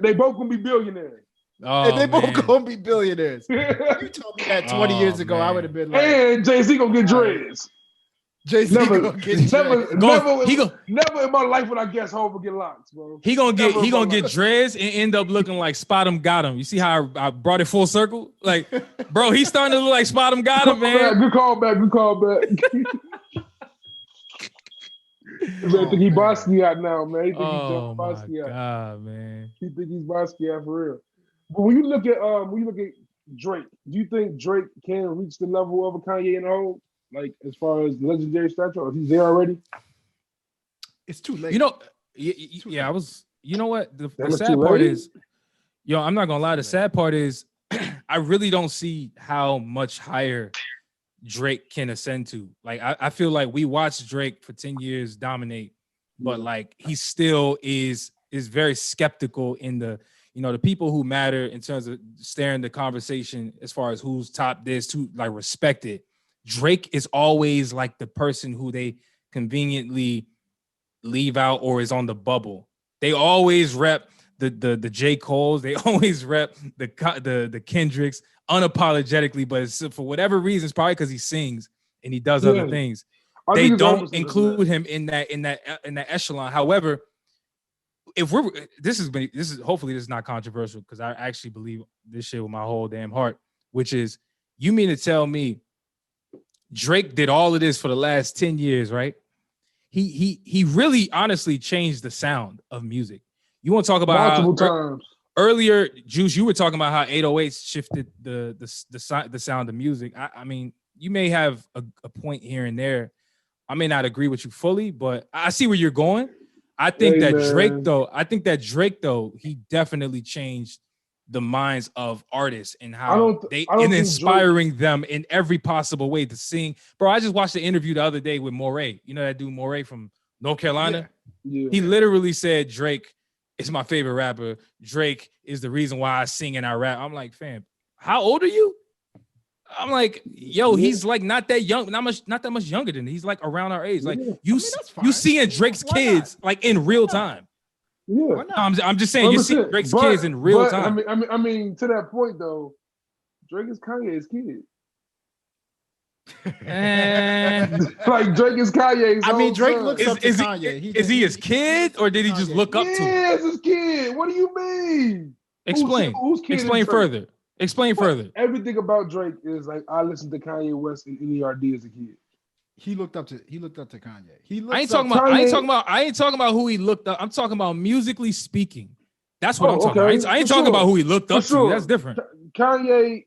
they both gonna be billionaires. Oh, and they both gonna be billionaires. You told me that 20 years ago, I would have been like, and Jay-Z gonna get dreads. Jay-Z gonna get dreads. Never in my life would I guess Hov would get locks, bro. He gonna get dreads and end up looking like Spot 'em Got 'em. You see how I brought it full circle? Like, bro, he's starting to look like Spot 'em Got 'em, man. Good call back. I think he Basquiat now, man. He think he's just Basquiat. God, man. He think he's Basquiat for real. But when you look at Drake, do you think Drake can reach the level of a Kanye and Hov? Like as far as legendary stature, or if he's there already? It's too late. You know, I was. You know what? The sad part is, I'm not gonna lie. The sad part is, I really don't see how much higher Drake can ascend to. Like, I feel like we watched Drake for 10 years dominate, but like he still is very skeptical in the. The people who matter in terms of steering the conversation as far as who's top this, to like respected. Drake is always like the person who they conveniently leave out or is on the bubble. They always rep the J.Coles. They always rep the Kendricks unapologetically, but it's, for whatever reason, it's probably because he sings and he does other things. They don't include him in that echelon. However, if this is hopefully this is not controversial because I actually believe this shit with my whole damn heart, which is, you mean to tell me Drake did all of this for the last 10 years, right? He really honestly changed the sound of music. You want to talk about multiple times. Earlier, Juice, you were talking about how 808s shifted the sound of music. I mean, you may have a point here and there. I may not agree with you fully, but I see where you're going. I think that Drake though, he definitely changed the minds of artists and how inspiring them in every possible way to sing. Bro, I just watched the interview the other day with Moray. You know that dude Moray from North Carolina? Yeah. He literally said Drake is my favorite rapper. Drake is the reason why I sing and I rap. I'm like, fam, how old are you? I'm like, yo, he's like not that young, not that much younger than me. He's like around our age. Like you seeing Drake's kids like in real time. Yeah, no, I'm just saying you see Drake's kids in real time. I mean, to that point though, Drake is Kanye's kid. Like Drake is Kanye's. I mean, Drake looks up to is Kanye. Is he his kid or did he just look up to him? Yeah, it's his kid. What do you mean? Explain. Who's kid Explain further. Explain further. Everything about Drake is like I listened to Kanye West and NERD as a kid. He looked up to Kanye. I ain't talking about who he looked up. I'm talking about musically speaking. That's what I'm talking about. I ain't talking about who he looked up to. That's different. Kanye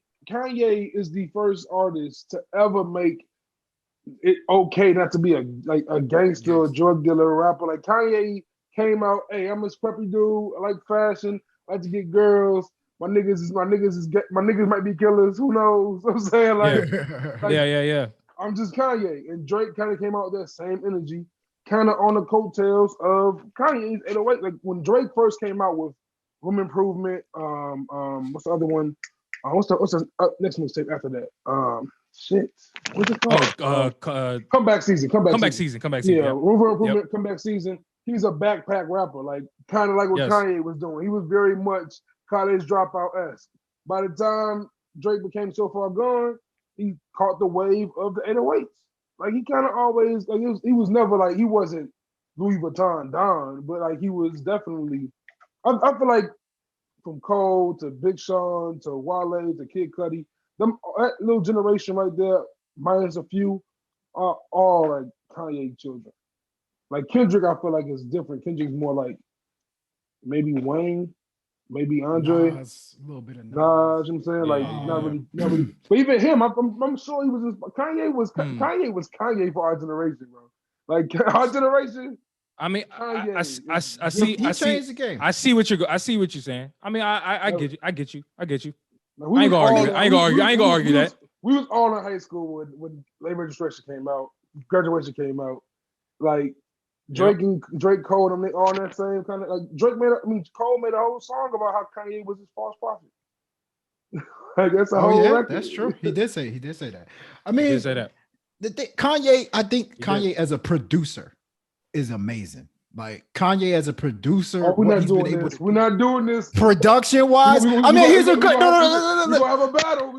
is the first artist to ever make it okay not to be a gangster or drug dealer or rapper. Like Kanye came out, hey, I'm a scruffy dude. I like fashion. I like to get girls. My niggas might be killers. Who knows? I'm saying yeah. I'm just Kanye, and Drake kind of came out with that same energy, kind of on the coattails of Kanye's 808. Like when Drake first came out with Home Improvement, what's the other one? What's the next mixtape after that? What's it called? Comeback Season. Comeback Season. Yeah, Home Improvement, Comeback Season. He's a backpack rapper, like kind of like what Kanye was doing. He was very much college dropout-esque. By the time Drake became so far gone, he caught the wave of the 808s. Like he kind of always, like he was never like, he wasn't Louis Vuitton Don, but like he was definitely, I feel like from Cole to Big Sean to Wale to Kid Cudi, that little generation right there, minus a few, are all like Kanye children. Like Kendrick, I feel like is different. Kendrick's more like maybe Wayne, maybe Andre. Nas, a little bit of Nas. You know what I'm saying? Like not really. But even him, I'm sure he was Kanye was Kanye for our generation, bro. Like our generation. I mean, Kanye I see. The game. I see what you're saying. I mean, I get you. I ain't gonna argue that. We was all in high school when late registration came out, graduation came out. Like Drake Cole, them they all in that same kind of like Cole made a whole song about how Kanye was his false prophet. Like that's a whole record. That's true. He did say that. I mean, he did say that. Kanye, I think Kanye as a producer is amazing. Like Kanye as a producer, we're not doing this. Production wise, he's a good. No. We're gonna have a battle.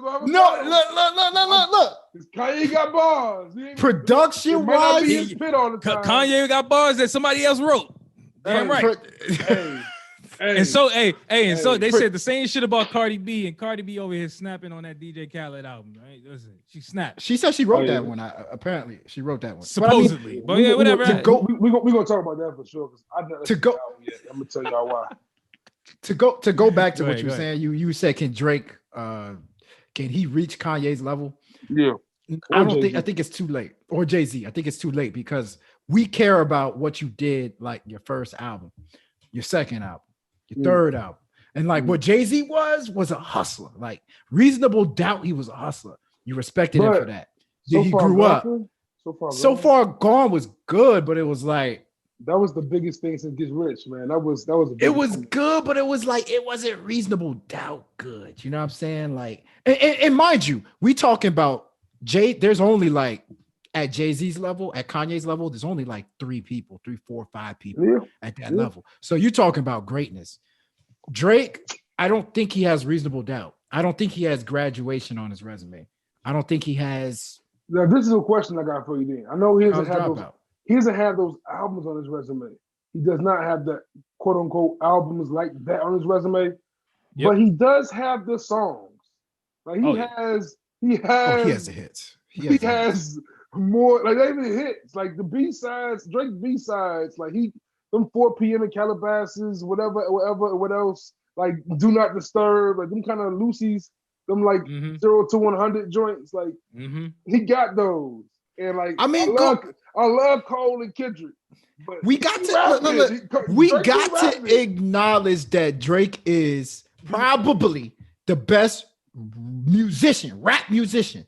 Look. Kanye got bars. Production wise, Kanye got bars that somebody else wrote. Damn right. And so they said the same shit about Cardi B, and Cardi B over here snapping on that DJ Khaled album, right? Listen, she snapped. She said she wrote that one. Apparently, she wrote that one. Supposedly, but whatever. We're gonna talk about that for sure. Because I'm gonna tell y'all why. To go back to what you were saying, you said can Drake can he reach Kanye's level? Yeah. I think it's too late. Or Jay-Z. I think it's too late because we care about what you did, like your first album, your second album, your third album. And like what Jay-Z was a hustler. Like Reasonable Doubt, he was a hustler. You respected him for that. He grew up. So far gone was good, but it was like that was the biggest thing since Get Rich, man. It was good, but it was like it wasn't Reasonable Doubt good. You know what I'm saying? Like, and mind you, we talking about there's only like at Jay-Z's level, at Kanye's level, there's only like 3, 4, 5 people at that level. So you're talking about greatness. Drake, I don't think he has Reasonable Doubt. I don't think he has Graduation on his resume. I don't think he has. Now, this is a question I got for you then. I know he doesn't have those albums on his resume. He does not have the quote unquote albums like that on his resume. Yep. But he does have the songs. Like he has the hits. He has more, like not even hits, like the B-sides, Drake B-sides, like them 4 p.m. in Calabasas, whatever, what else, like Do Not Disturb, like them kind of Lucy's, them like 0 to 100 joints, like he got those. And like I love Cole and Kendrick. But we got to acknowledge that Drake is probably the best rap musician.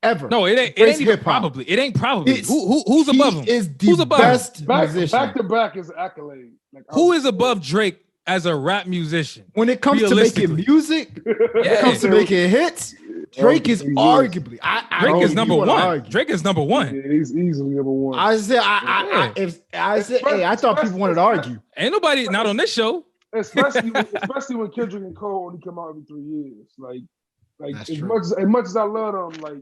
ever. No, it ain't even probably. It ain't probably. Who's above him? Is the who's above best him? musician. Back to back is an accolade. Like, who is above Drake as a rap musician? When it comes to making music, when it comes to making hits, Drake is arguably. Drake is number one. Drake is number one. Yeah, he's easily number one. I thought people wanted to argue. Ain't nobody not on this show. Especially when Kendrick and Cole only come out every 3 years. Like as much as I love them, like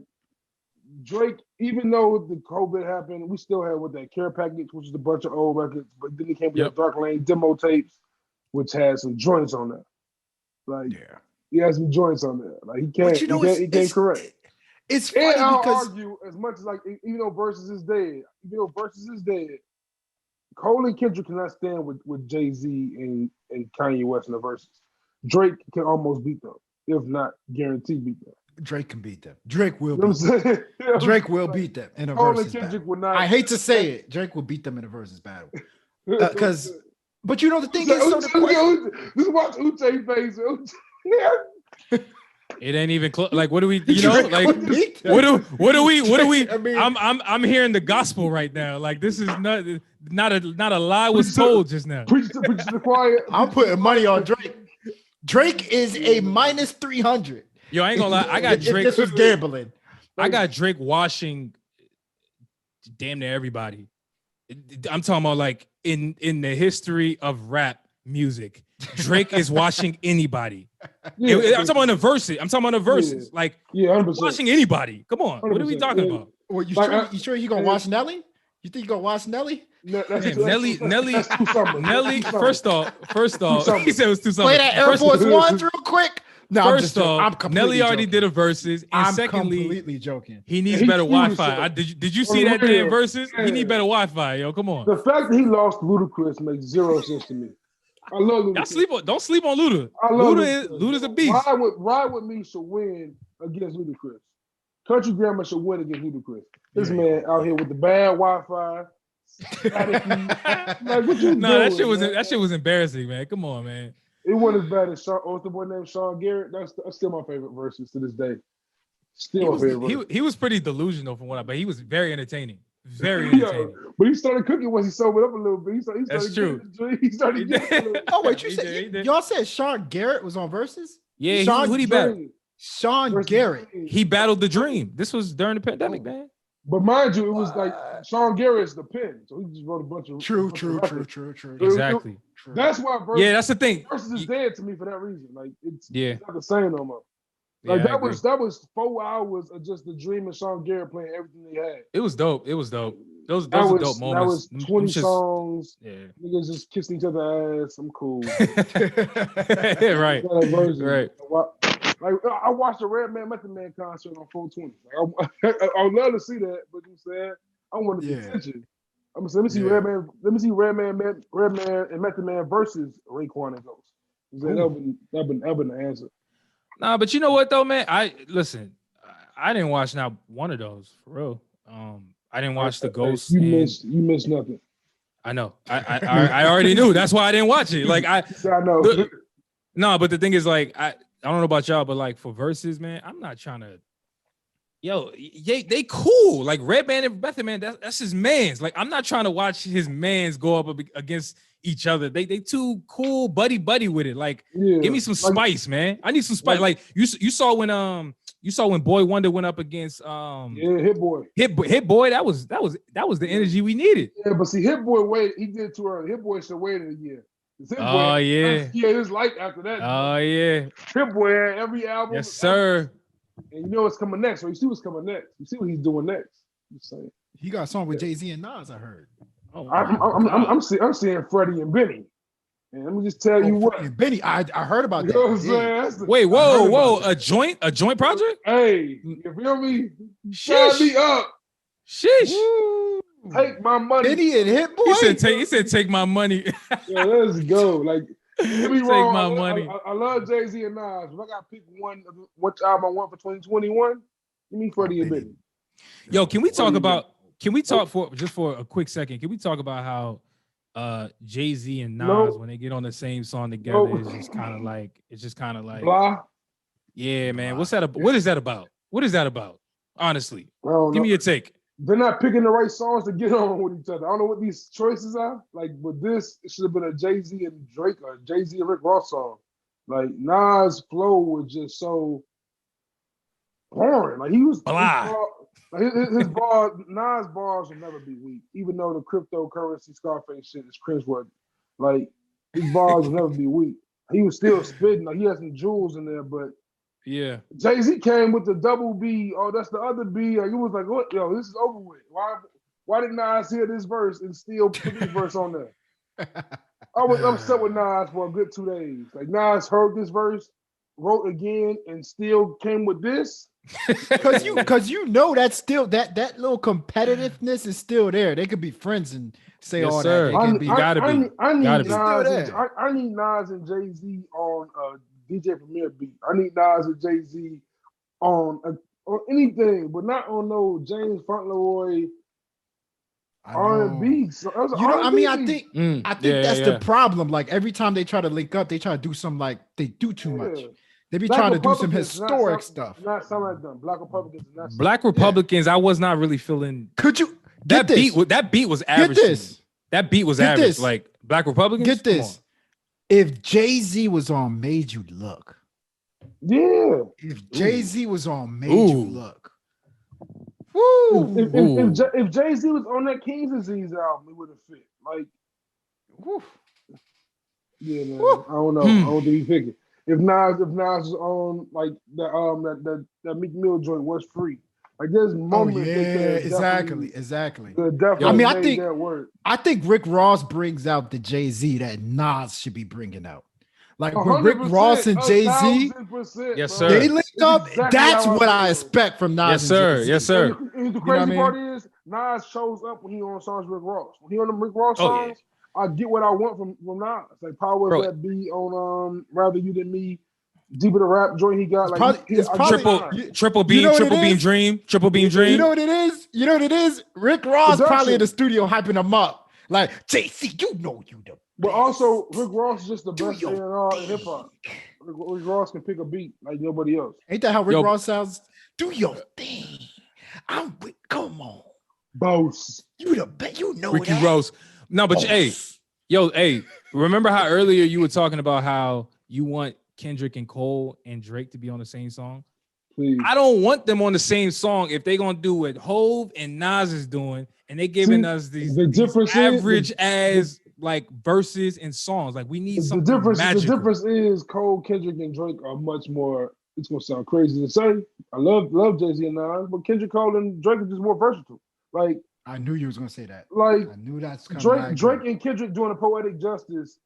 Drake, even though the COVID happened, we still had with that care package, which is a bunch of old records, but then it came with Dark Lane demo tapes, which had some joints on there. Like he has some joints on there. Like he can't correct. It's funny and I'll because argue as much as like even though Versus is dead, Cole and Kendrick cannot stand with Jay-Z and Kanye West in the verses. Drake can almost beat them, if not guarantee beat them. Drake can beat them. Drake will beat them. Drake will beat them in a versus battle. I hate to say it, Drake will beat them in a versus battle. But you know the thing is, just watch Uchay face. It ain't even close. Like, what do we? You know, like, what do we? I mean, I'm hearing the gospel right now. Like, this is not a lie was told just now. Preach to the choir. I'm putting money on Drake. Drake is a minus 300. Yo, I ain't gonna lie. I got Drake. This was gambling. I got Drake washing damn near everybody. I'm talking about like in the history of rap music, Drake is washing anybody. I'm talking about the verses. Yeah. Like, 100%. washing anybody. Come on, what are we talking about? Well, you sure he gonna wash Nelly? You think he gonna wash Nelly? Nelly. First off, he said it was too something. Play that Air Force One real quick. No, first off, Nelly already did a verses, and I'm secondly, completely joking. He needs better Wi-Fi. Did you see that damn verses? He need better Wi-Fi, yo. Come on. The fact that he lost Ludacris makes zero sense to me. I love Ludacris. Don't sleep on Luda. Luda's a beast. Ride with Me should win against Ludacris. Country Grammar should win against Ludacris. This man out here with the bad Wi-Fi. Like, what you doing, that shit was embarrassing, man. Come on, man. It wasn't as bad as what's the boy named Sean Garrett? That's still my favorite verses to this day. He was pretty delusional from but he was very entertaining. Very entertaining. But he started cooking once he sobered up a little bit. That's true. He started getting Oh, wait, y'all said Sean Garrett was on verses? Yeah, who'd he battle? Sean Garrett. He battled the Dream. This was during the pandemic, man. But mind you, it was like Sean Garrett's the pen, so he just wrote a bunch of true. Exactly. That's why that's the thing. Versus is dead to me for that reason. Like it's not the same no more. Like that was 4 hours of just the Dream and Sean Garrett playing everything they had. It was dope. Those were dope moments. That was 20 songs. Yeah. Niggas just kissing each other ass. I'm cool. Right. Like I watched the Redman Method Man concert on 420. Like, I would love to see that, but you said I want to be attention. I'm saying, let me see Redman and Method Man versus Raekwon and Ghost. That been the answer. Nah, but you know what though, man? I didn't watch not one of those for real. I didn't watch the Ghost. You missed nothing. I know. I already knew. That's why I didn't watch it. Like I know. No, but the thing is, like, I don't know about y'all, but like for verses, man, I'm not trying to. Yo, they cool. Like Redman and Method Man, that's his mans. Like I'm not trying to watch his mans go up against each other. They too cool, buddy with it. Like, give me some spice, man. I need some spice. Like you saw when Boy Wonder went up against Hit Boy. Hit Boy. That was the energy we needed. Yeah, but see, Hit Boy waited. He did too early. Hit Boy should wait a year. His life after that. Oh yeah. Hit Boy had every album. Yes, sir. And you know what's coming next. So you see what's coming next. You see what he's doing next. I'm saying. He got a song with Jay-Z and Nas, I heard. Oh, I'm seeing Freddie and Benny. And let me just tell you what. Benny, I heard about that. You know what I'm saying? Wait, whoa. A joint project? Hey, you feel me? Shut me up. Sheesh. Woo. Take my money. Benny and Hit Boy? He said take my money. Yeah, let's go. Like, get me wrong. Take my money. I love Jay-Z and Nas. If I got to pick one album I want for 2021, give me Freddie and Benny. Yo, can we talk for a quick second? Can we talk about how Jay-Z and Nas, when they get on the same song together, it's just kind of like blah. Yeah, man. What is that about? What is that about? Honestly, give me your take. They're not picking the right songs to get on with each other. I don't know what these choices are. Like with this, it should have been a Jay-Z and Drake or Jay-Z and Rick Ross song. Like Nas' flow was just so boring. Like he was blah. His bars, Nas' bars will never be weak, even though the cryptocurrency Scarface shit is cringeworthy. Like his bars will never be weak. He was still spitting. Like he had some jewels in there, but yeah, Jay-Z came with the double B. Oh, that's the other B. Like it was like, what? Yo, this is over with. Why did Nas hear this verse and still put this verse on there? I was upset with Nas for a good 2 days. Like Nas heard this verse, wrote again, and still came with this. Because you know that's still that little competitiveness is still there. They could be friends and say yes, all sir. that. I need Nas and Jay-Z on a DJ Premier beat. I need Nas and Jay-Z on anything, but not on no James Fauntleroy R&B. I think that's the problem. Like every time they try to link up, they try to do something like they do too much. They be trying to do some historic stuff. Not sound like them. Black Republicans, I was not really feeling. Could you that beat was average. Get this. That beat was average. This. Like Black Republicans. Get this. If Jay-Z was on Made You Look. Yeah. If Jay-Z was on Made You Look. Woo. If Jay-Z was on that King's Disease album, it would have fit. Like, woo. Yeah, man. Woo. I don't know. I don't think he pick it. If Nas was on like that Meek Mill joint was free. Like there's moments. Exactly. I think Rick Ross brings out the Jay-Z that Nas should be bringing out. Like when Rick Ross and Jay-Z, yes, sir, they linked up. That's what I expect from Nas. Yes, sir. Jay-Z. Yes, sir. And the crazy part is Nas shows up when he on songs with Rick Ross. When he on them Rick Ross songs, I get what I want from Nas. Like Power of that beat on Rather You Than Me, Deeper the Rap joint he got. Like triple beam dream. You know what it is? Rick Ross probably in the studio hyping him up. Like JC, you know you the. But also Rick Ross is just the best A&R in hip hop. Rick Ross can pick a beat like nobody else. Ain't that how Rick Ross sounds? Do your thing. Come on, boss. You the best. You know Ricky that. Rose. No, but remember how earlier you were talking about how you want Kendrick and Cole and Drake to be on the same song? Please. I don't want them on the same song if they're gonna do what Hove and Nas is doing, and they giving us these average as like verses and songs. Like we need something magical. The difference is Cole, Kendrick, and Drake are much more. It's gonna sound crazy to say. I love Jay-Z and Nas, but Kendrick, Cole, and Drake are just more versatile. Like I knew you was gonna say that. Like I knew that's Drake and Kendrick doing a poetic justice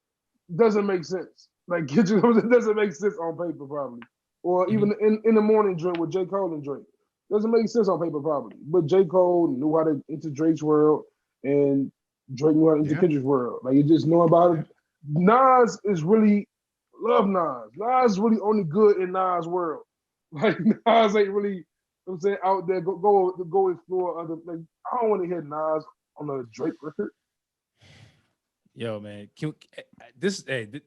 doesn't make sense. Like Kendrick doesn't make sense on paper probably, or even in the morning Drake with J. Cole and Drake doesn't make sense on paper probably. But J. Cole knew how to enter Drake's world, and Drake knew how to enter Kendrick's world. Like you just know about it. Nas is really love Nas. Nas is really only good in Nas' world. Like Nas ain't really. I'm saying out there go explore other. Like I don't want to hear Nas on a Drake record. Yo, man,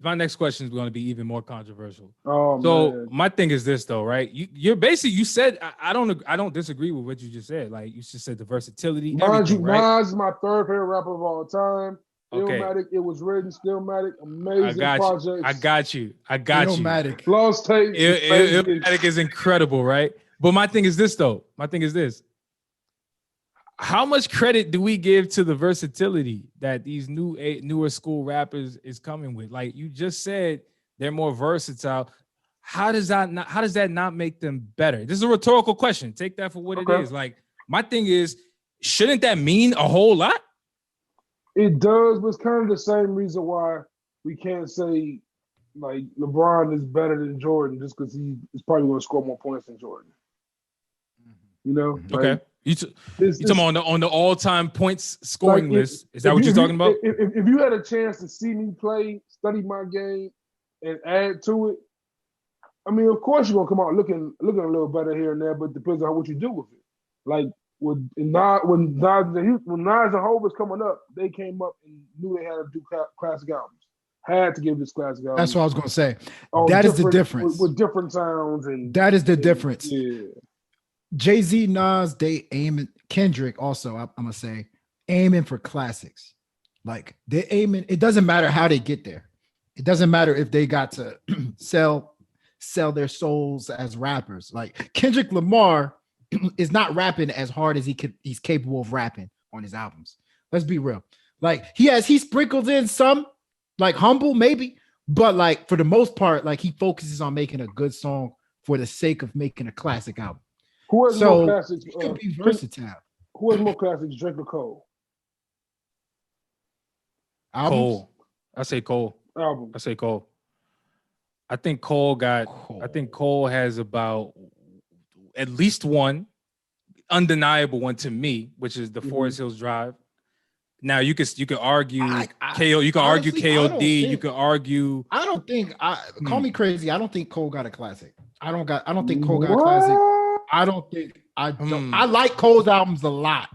my next question is going to be even more controversial. Oh, so man. My thing is this though, right? You're basically you said I don't disagree with what you just said. Like you just said the versatility. Nas right? is my third favorite rapper of all time. Stillmatic, It Was Written, Stillmatic, amazing projects. I got you. Stillmatic. Lost Tapes. Stillmatic is incredible, right? But my thing is this though. How much credit do we give to the versatility that these newer school rappers is coming with? Like you just said, they're more versatile. How does that not make them better? This is a rhetorical question. Take that for what it is. Like my thing is, shouldn't that mean a whole lot? It does, but it's kind of the same reason why we can't say like LeBron is better than Jordan just because he is probably going to score more points than Jordan. You know? Okay. Like, you talking on the all-time points scoring list? Is that what you're talking about? If you had a chance to see me play, study my game, and add to it, I mean, of course you're gonna come out looking a little better here and there, but it depends on what you do with it. Like when Nas and Hov was coming up, they came up and knew they had to do classic albums. Had to give this classic album. That's what I was gonna say. That is the difference with different sounds, and that is the difference. Yeah. Jay-Z, Nas, they aiming. Kendrick also, I'm gonna say, aiming for classics. Like they're aiming. It doesn't matter how they get there. It doesn't matter if they got to sell their souls as rappers. Like Kendrick Lamar is not rapping as hard as he's capable of rapping on his albums. Let's be real. Like he sprinkled in some like Humble maybe, but like for the most part, like he focuses on making a good song for the sake of making a classic album. Who has more classics? He could be versatile. Who has more classics, Drake or Cole? Albums? Cole. I say Cole. Album. I say Cole. I think Cole has about at least one undeniable one to me, which is the Forest Hills Drive. Now you could argue KO. You can argue KOD. You can argue. I don't think. Call me crazy. I don't think Cole got a classic. I don't think Cole got a classic. I don't think. I like Cole's albums a lot.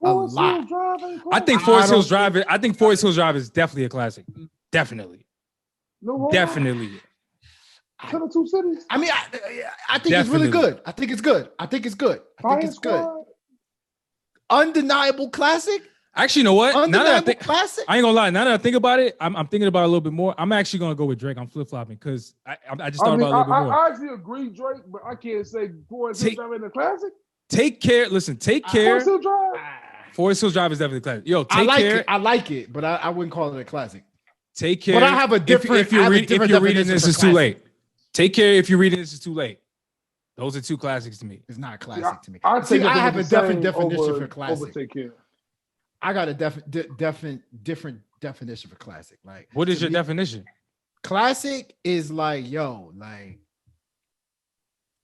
I think Forest Hills Drive. I think Forest Hills Drive is definitely a classic. Definitely. No, definitely. Two cities. I mean, I think it's really good. I think it's good. Undeniable classic. Actually, you know what? Now that classic. I ain't gonna lie. Now that I think about it, I'm thinking about it a little bit more. I'm actually gonna go with Drake. I'm flip flopping because I just thought about it a little bit more. I actually agree, Drake, but I can't say Forest Hills Drive in a classic. Take care. Listen, take care. Forest Hills Drive. Forest Hills Drive is definitely a classic. Yo, take care. I like it, but I wouldn't call it a classic. Take care. But I have a different. If you're reading this, it's too late. Take care. If you're reading this, it's too late. Those are two classics to me. It's not a classic to me. I have a different definition for classic. Take care. I got a different definition for classic. Like, what is your definition? Classic is like, yo, like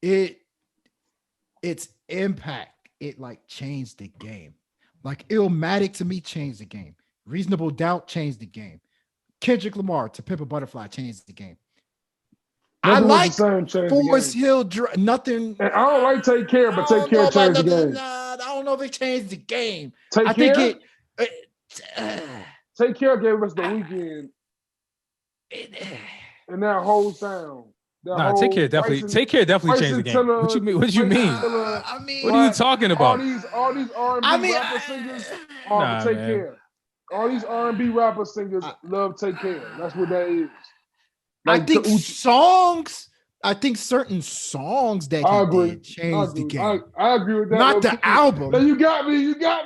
its impact. It like changed the game. Like Illmatic to me changed the game. Reasonable Doubt changed the game. Kendrick Lamar to Pimp a Butterfly changed the game. I like Forest Hill Drive. Nothing. And I don't like Take Care, but Take Care changed the game. I don't know if it changed the game. Take Care gave us the weekend and that whole sound. Take Care definitely changed the game. What you mean? What do you mean? I mean, what are you talking about? All these R&B rapper singers Take Care. All these R&B rapper singers love Take Care. That's what that is. Like I think certain songs that he did changed the game. I agree with that. Not the album. No, you got me on that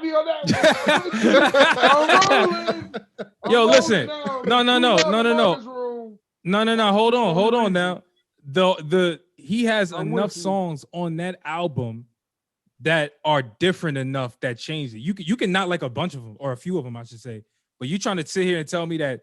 one. Yo, listen. No. Hold on now. He has enough songs on that album that are different enough that changed it. You can not like a bunch of them or a few of them, I should say. But you trying to sit here and tell me that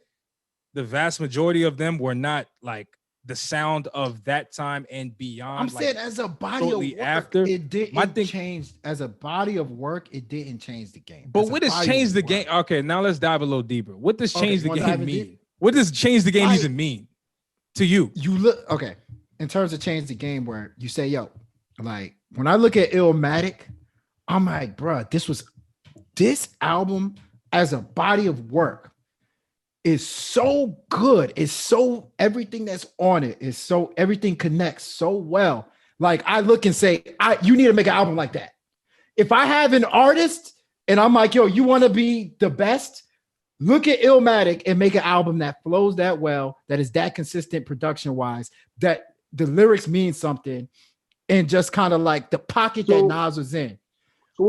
the vast majority of them were not like the sound of that time and beyond. I'm saying as a body of work, it didn't change. As a body of work, it didn't change the game. But what does change the game? Okay, now let's dive a little deeper. What does change the game mean? What does change the game even mean to you? You look okay in terms of change the game, where you say, "Yo, like when I look at Illmatic, I'm like, bro, this album as a body of work is so good. It's so everything that's on it is so everything connects so well. Like I look and say, you need to make an album like that. If I have an artist and I'm like, yo, you want to be the best? Look at Illmatic and make an album that flows that well, that is that consistent production wise, that the lyrics mean something, and just kind of like the pocket that Nas was in.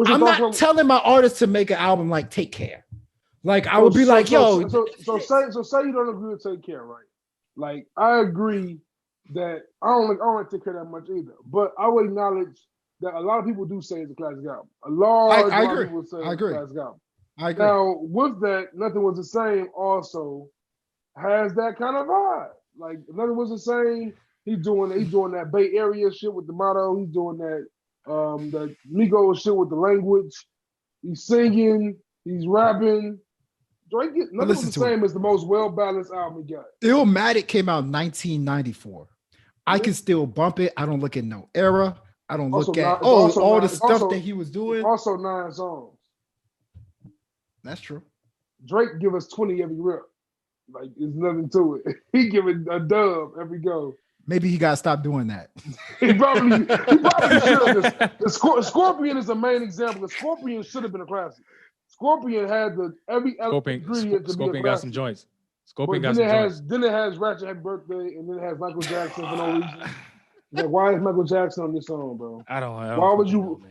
I'm not telling my artist to make an album like Take Care. Like I would be like, yo. So say you don't agree with Take Care, right? Like I agree that I don't Take Care that much either, but I would acknowledge that a lot of people do say it's a classic album. I agree. People say it's a classic album. I agree. Now with that, Nothing Was the Same also has that kind of vibe. Like Nothing Was the Same. He's doing that Bay Area shit with the motto. He's doing that the Migos shit with the language. He's singing. He's rapping. Drake, Nothing Was the Same is the most well-balanced album he got. Illmatic came out in 1994. I can still bump it. I don't look at no era. I don't look at all the stuff that he was doing. Also 9 songs. That's true. Drake give us 20 every rip. Like there's nothing to it. He give it a dub every go. Maybe he got to stop doing that. he probably should. Scorpion is the main example. The Scorpion should have been a classic. Scorpion had every ingredient to be a classic. Got some joints. Scorpion got some joints. Then it has Ratchet Happy Birthday, and then it has Michael Jackson for no reason. Like, why is Michael Jackson on this song, bro? I don't why would you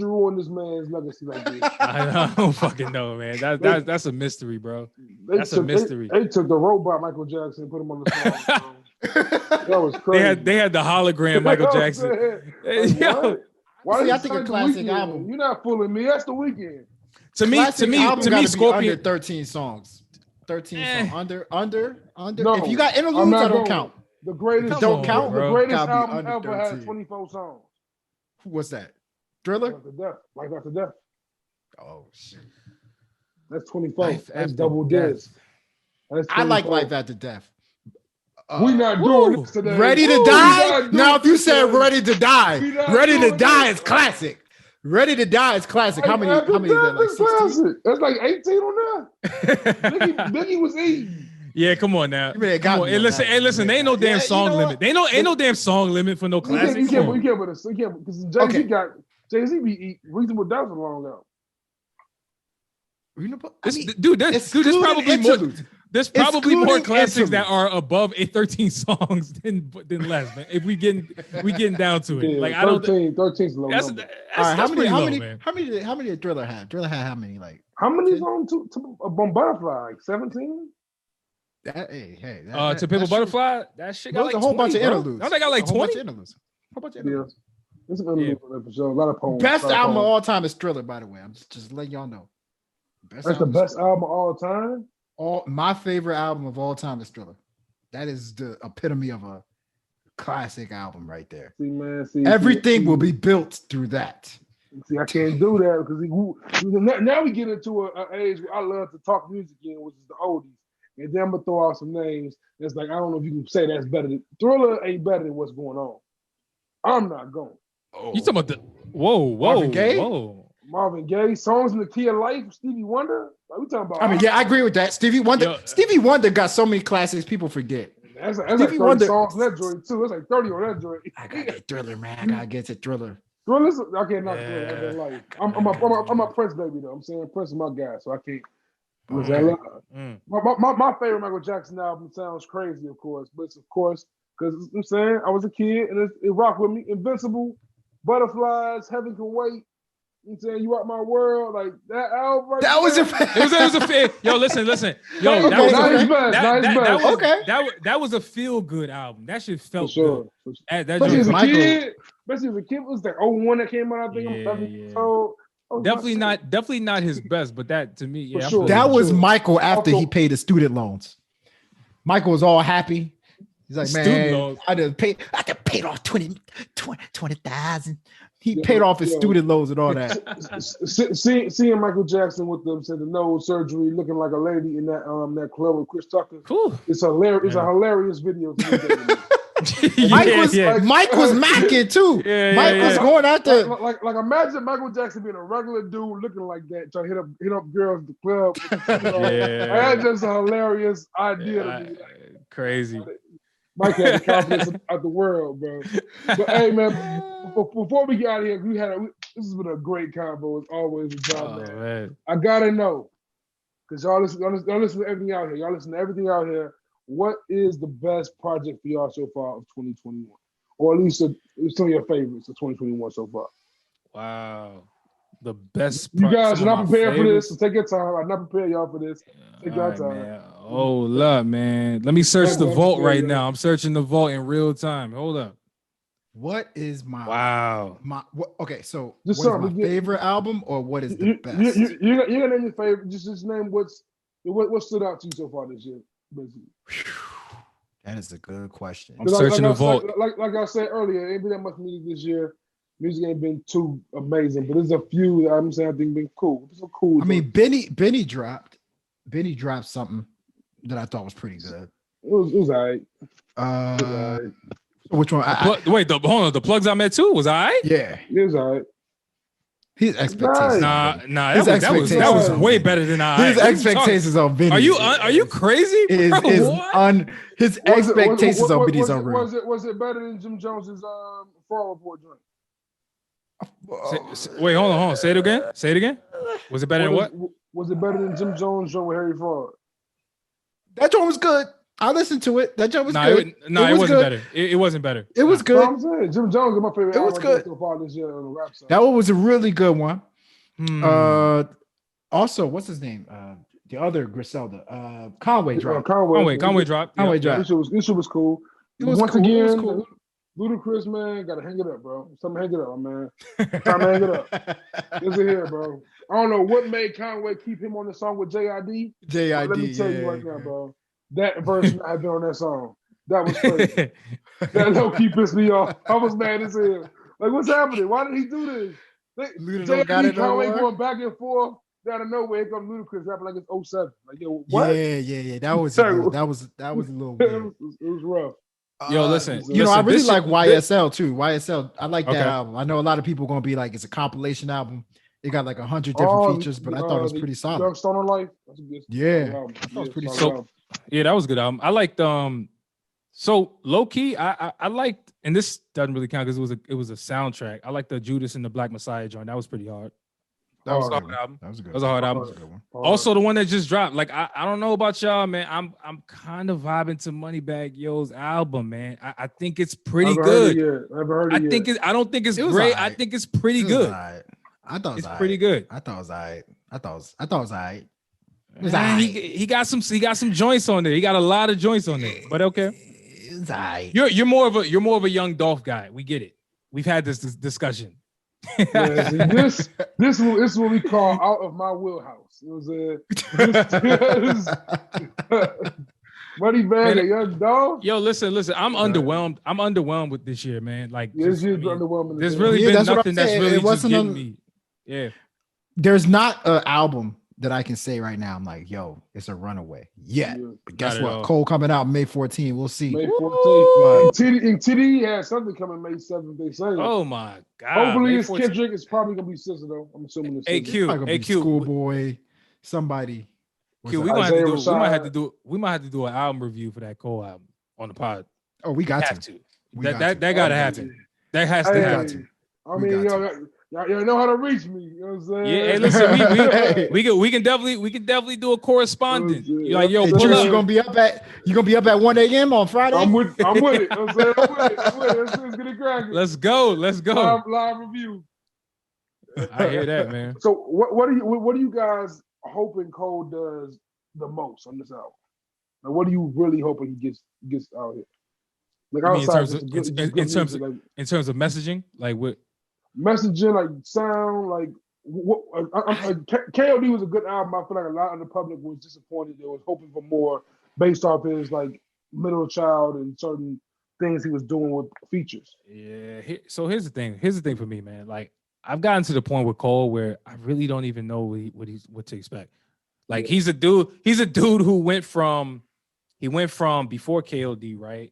ruin this man's legacy like this? I don't fucking know, man. That's a mystery, bro. That's a mystery. They took the robot Michael Jackson and put him on the song. That was crazy. They had the hologram Michael Jackson. Like, why I think a classic album. You're not fooling me. That's the Weeknd. To me, Scorpion. Under 13 songs. 13 songs. Under. No, if you got interludes, I don't count. The greatest don't count. The greatest album ever had 24 songs. What's that? Thriller? Life After Death. Oh shit. That's 24. That's double disc. I like Life After Death. We not doing this today. Ready to Die? Now, if you said Ready to Die, Ready to Die is classic. Ready to Die is classic. How many is that? Like 16? That's like 18 on that. Biggie was 8. Yeah, come on now. Come on. Hey, listen. There ain't no damn song limit. Ain't no damn song limit for no classics. You can't because Jay-Z be Reasonable Doubt's long out. There's probably more. There's probably more classics that are above 13 songs than less, man. If we getting down to it, like 13's low. All right, how many did Thriller have? Thriller had how many? Like how many songs to Butterfly? Like 17. To Pimp a Butterfly, that shit got like a whole bunch of interludes. They got like 20. A whole bunch of interludes. It's an interlude for sure. A lot of poems. Best album of all time is Thriller, by the way. I'm just letting y'all know. That's the best album of all time. My favorite album of all time is Thriller. That is the epitome of a classic album right there. Everything will be built through that. See, I can't do that because now we get into an age where I love to talk music again, which is the oldies. And then I'm gonna throw out some names. It's like I don't know if you can say that's better. Thriller ain't better than what's going on. I'm not going. You talking about the Marvin Gaye, Songs in the Key of Life, Stevie Wonder. Like, we talking about. I mean, yeah, I agree with that. Stevie Wonder. Stevie Wonder got so many classics people forget. That's like 30 Wonder songs on that joint too. It's like 30 on that joint. I gotta get Thriller, man. I gotta get to Thriller. Thriller's I can't knock Thriller. Life. I'm a Prince baby though. I'm saying Prince is my guy, so I can't. My favorite Michael Jackson album sounds crazy, of course, but it's of course because I'm saying I was a kid and it rocked with me. Invincible, Butterflies, Heaven Can Wait. I'm saying You Rock My World, like that album. Right that was a Yo, listen. Yo, that was a feel good album. That shit felt good. Especially as a kid, it was like 01 that came out. I think definitely not his best, but that to me, yeah. That was Michael after he paid his student loans. Michael was all happy. He's like, man, I could pay off 20,000. He paid off his student loans and all that. Seeing Michael Jackson with the nose surgery, looking like a lady in that club with Chris Tucker. Cool. It's hilarious. It's a hilarious video. Mike was macking too. Mike was going out there. Like imagine Michael Jackson being a regular dude looking like that, trying to hit up girls at the club. That's just a hilarious idea to me. Crazy. Mike had the confidence of the world, bro. But hey, man, before we get out of here, this has been a great convo. It's always a job, man. I gotta know, because y'all listen to everything out here. Y'all listen to everything out here. What is the best project for y'all so far of 2021? Or at least some of your favorites of 2021 so far? Wow. The best. You guys are not prepared for this, so take your time. I'm not prepared y'all for this. Take your time. Man. Oh, love, man. Let me search the vault right now. I'm searching the vault in real time. Hold up. What is my okay? So just what is my favorite album, or what is the best? You're gonna name your favorite. Just name what stood out to you so far this year. Basically. That is a good question. I'm searching the vault. Like I said earlier, it ain't been that much music this year. Music ain't been too amazing, but there's a few that I'm saying I think been cool. It's cool. I mean, Benny dropped something that I thought was pretty good. It was all right. Which one? Hold on. The plugs I met too was all right. Yeah, it was all right. His expectations. That was way better than his expectations on Benny. Are you crazy? His expectations on Benny's are real. Was it better than Jim Jones's Fall Report joint? Wait, hold on. Say it again. Was it better than what? Was it better than Jim Jones' joint with Harry Fraud? That joint was good. I listened to it. That joint was good. It wasn't better. It wasn't better. It was good. I'm saying Jim Jones is my favorite. It was good. So far this year on the rap side. That one was a really good one. Also, what's his name? The other Griselda. Conway dropped. Conway dropped. This shit was cool. Once again, Ludacris, man, gotta hang it up, bro. Something hang it up, man. Time to hang it up. This is here, bro. I don't know what made Conway keep him on the song with JID. Let me tell you right now, bro. That verse not have been on that song. That was crazy. That low key pissed me off. I was mad as hell. Like, what's happening? Why did he do this? JID Conway going back and forth. Out of nowhere, here comes Ludacris rapping like it's 07. Like, yo, what? Yeah. That was a little weird. It was rough. Yo, listen. I really like YSL too. YSL, I like that album. I know a lot of people are gonna be like, it's a compilation album. It got like 100 different features, but I thought it was pretty solid. Young Stoner Life. That's a good album. That was pretty solid. Yeah, that was a good album. I liked so low key, I liked, and this doesn't really count because it was a soundtrack. I liked the Judas and the Black Messiah joint. That was pretty hard. That was a hard album. That was a hard album. Also, the one that just dropped. Like, I don't know about y'all, man. I'm kind of vibing to Moneybagg Yo's album, man. I think it's pretty good. I don't think it's great. I think it's pretty good. I thought it's pretty good. I thought it was alright. I thought it was alright. He got some joints on there. He got a lot of joints on there. But okay. It's alright. You're more of a Young Dolph guy. We get it. We've had this discussion. This is what we call out of my wheelhouse. It was Moneybagg, Young Dolph. Yo, listen. I'm underwhelmed. I'm underwhelmed with this year, man. Like, this year's underwhelming. There's really been nothing that's really just getting me. Yeah. There's not an album that I can say right now, I'm like, yo, it's a runaway. Yeah. But guess what? Cole coming out May 14th. We'll see. May 14th. And TD has something coming May 7th, they say. Oh my God. Hopefully it's Kendrick. It's probably gonna be SZA though. I'm assuming it's AQ. Schoolboy, somebody. Q, we might have to do an album review for that Cole album on the pod. Oh, we got to. That gotta happen. That has to happen. I mean, y'all know how to reach me. You know what I'm saying? Yeah, hey, listen, we can definitely do a correspondence. You're like, yo, pull up. You gonna be up at 1 a.m. on Friday? I'm with it. You know what I'm saying? I'm with it. Let's get it cracking. Let's go. Live review. I hear that, man. So what are you guys hoping Cole does the most on this album? Like, what are you really hoping he gets out here? Like, in terms of messaging, like what? Messaging, like sound, like what? KOD was a good album. I feel like a lot of the public was disappointed. They was hoping for more based off his like middle child and certain things he was doing with features. Yeah. So here's the thing for me, man. Like, I've gotten to the point with Cole where I really don't even know what to expect. Like, he's a dude who went from before KOD, right?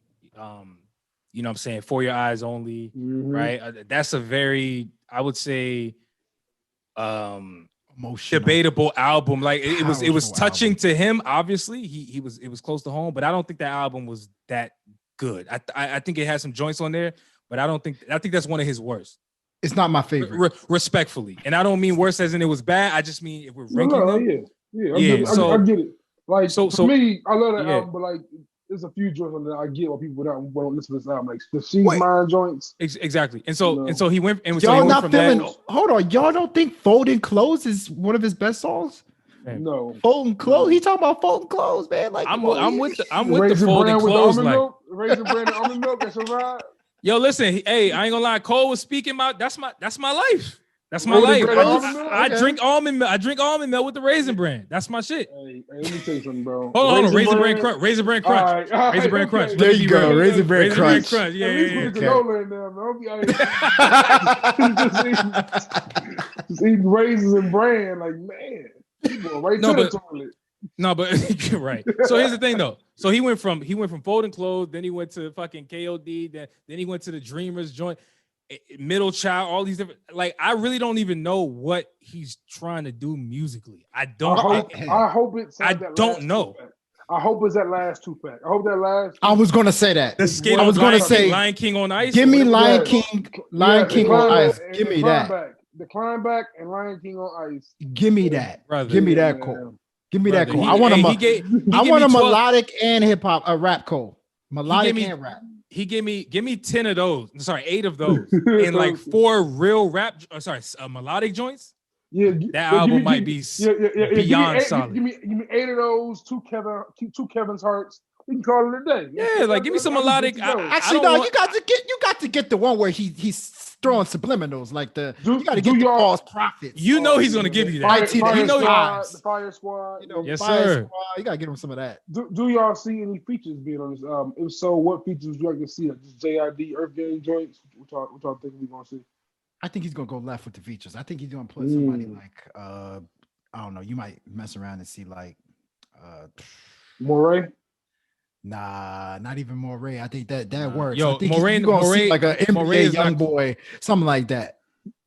You know what I'm saying? For Your Eyes Only, right? That's a very, I would say, debatable album. Like, it was touching to him. Obviously, it was close to home, but I don't think that album was that good. I think it has some joints on there, but I think that's one of his worst. It's not my favorite. Respectfully, and I don't mean worse as in it was bad. I just mean if we're ranking them. I get it. Like, for me, I love that album, but like, there's a few joints on there I get why people don't listen to this album, like the She's Mine joints. Exactly. And so he went and y'all not feeling. Hold on, y'all don't think Folding Clothes is one of his best songs? No. Folding Clothes. He talking about folding clothes, man. Like, I'm with the folding clothes. Like, Raisin Bran and almond milk. That's your ride. Yo, listen. Hey, I ain't gonna lie. Cole was speaking about that's my life. That's my life. I drink almond milk. I drink almond milk with the Raisin Bran. That's my shit. Hey, let me tell you something, bro. Hold on. Raisin Bran Crunch. Raisin Bran Crunch. Raisin Bran Crunch. There you go. Raisin Bran Crunch. Yeah. Just eating raisins and bran, like, man. Right to the toilet. No, but you're right. So here's the thing, though. So he went from folding clothes, then he went to fucking KOD, then he went to the Dreamers joint. Middle Child, all these different. Like, I really don't even know what he's trying to do musically. I don't. I hope it's. I don't know. I hope it's that last 2-pack. I hope that last. I was gonna say that. I was gonna say Lion King on Ice. Give me Lion King on Ice. Give me that. The Climb Back and Lion King on Ice. Give me that. Brother. Give me that Cole. Give me that Cole. I want a melodic and hip hop, a rap Cole. Melodic and rap. Give me 10 of those. Sorry, 8 of those, and like 4 real rap. Melodic joints. Yeah, that album might be beyond solid. Give me 8 of those. 2 Kevin's Hearts. We can call it a day. Yeah, like give me some melodic. Actually, no, you got to get the one where he's throwing subliminals, like you got to get the false prophets. You know he's gonna give you that. The Fire Squad. Yes, sir. You gotta get him some of that. Do y'all see any features being on this album? If so, what features would you like to see? Like just JID, Earth Gang joints? What y'all think we gonna see? I think he's gonna go left with the features. I think he's gonna put somebody like I don't know. You might mess around and see like Moray. Nah, not even Moray. I think that works. Yo, I think Moray like a NBA young boy, something like that.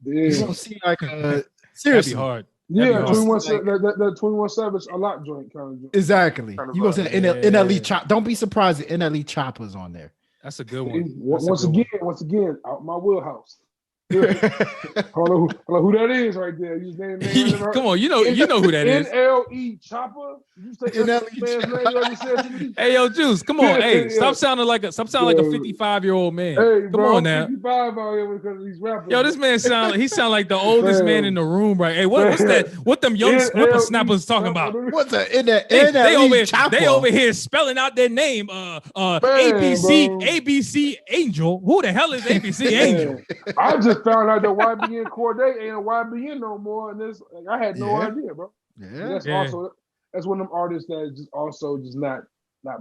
Yeah. You gonna see like seriously That'd be hard. Yeah, 21 Savage a lot joint kind of joint. Exactly. You gonna say NLE Chop? Don't be surprised if NLE Chopper's on there. That's a good one. Once again, out my wheelhouse. Hold on, who that is right there? Come on, you know who that is. NLE Chopper. You say NLE. Hey, yo, Juice, come on. Hey, stop sounding like a 55-year-old man. Hey, come on now. 55 out here because of these rappers. Yo, this man sound like the oldest man in the room, right? Hey, what's that? What them young whippersnappers talking about? What's the NLE Chopper? They over here spelling out their name. ABC Angel. Who the hell is ABC Angel? I just found out that YBN Corday ain't a YBN no more, and this I had no idea, bro. Yeah, that's one of them artists that is just not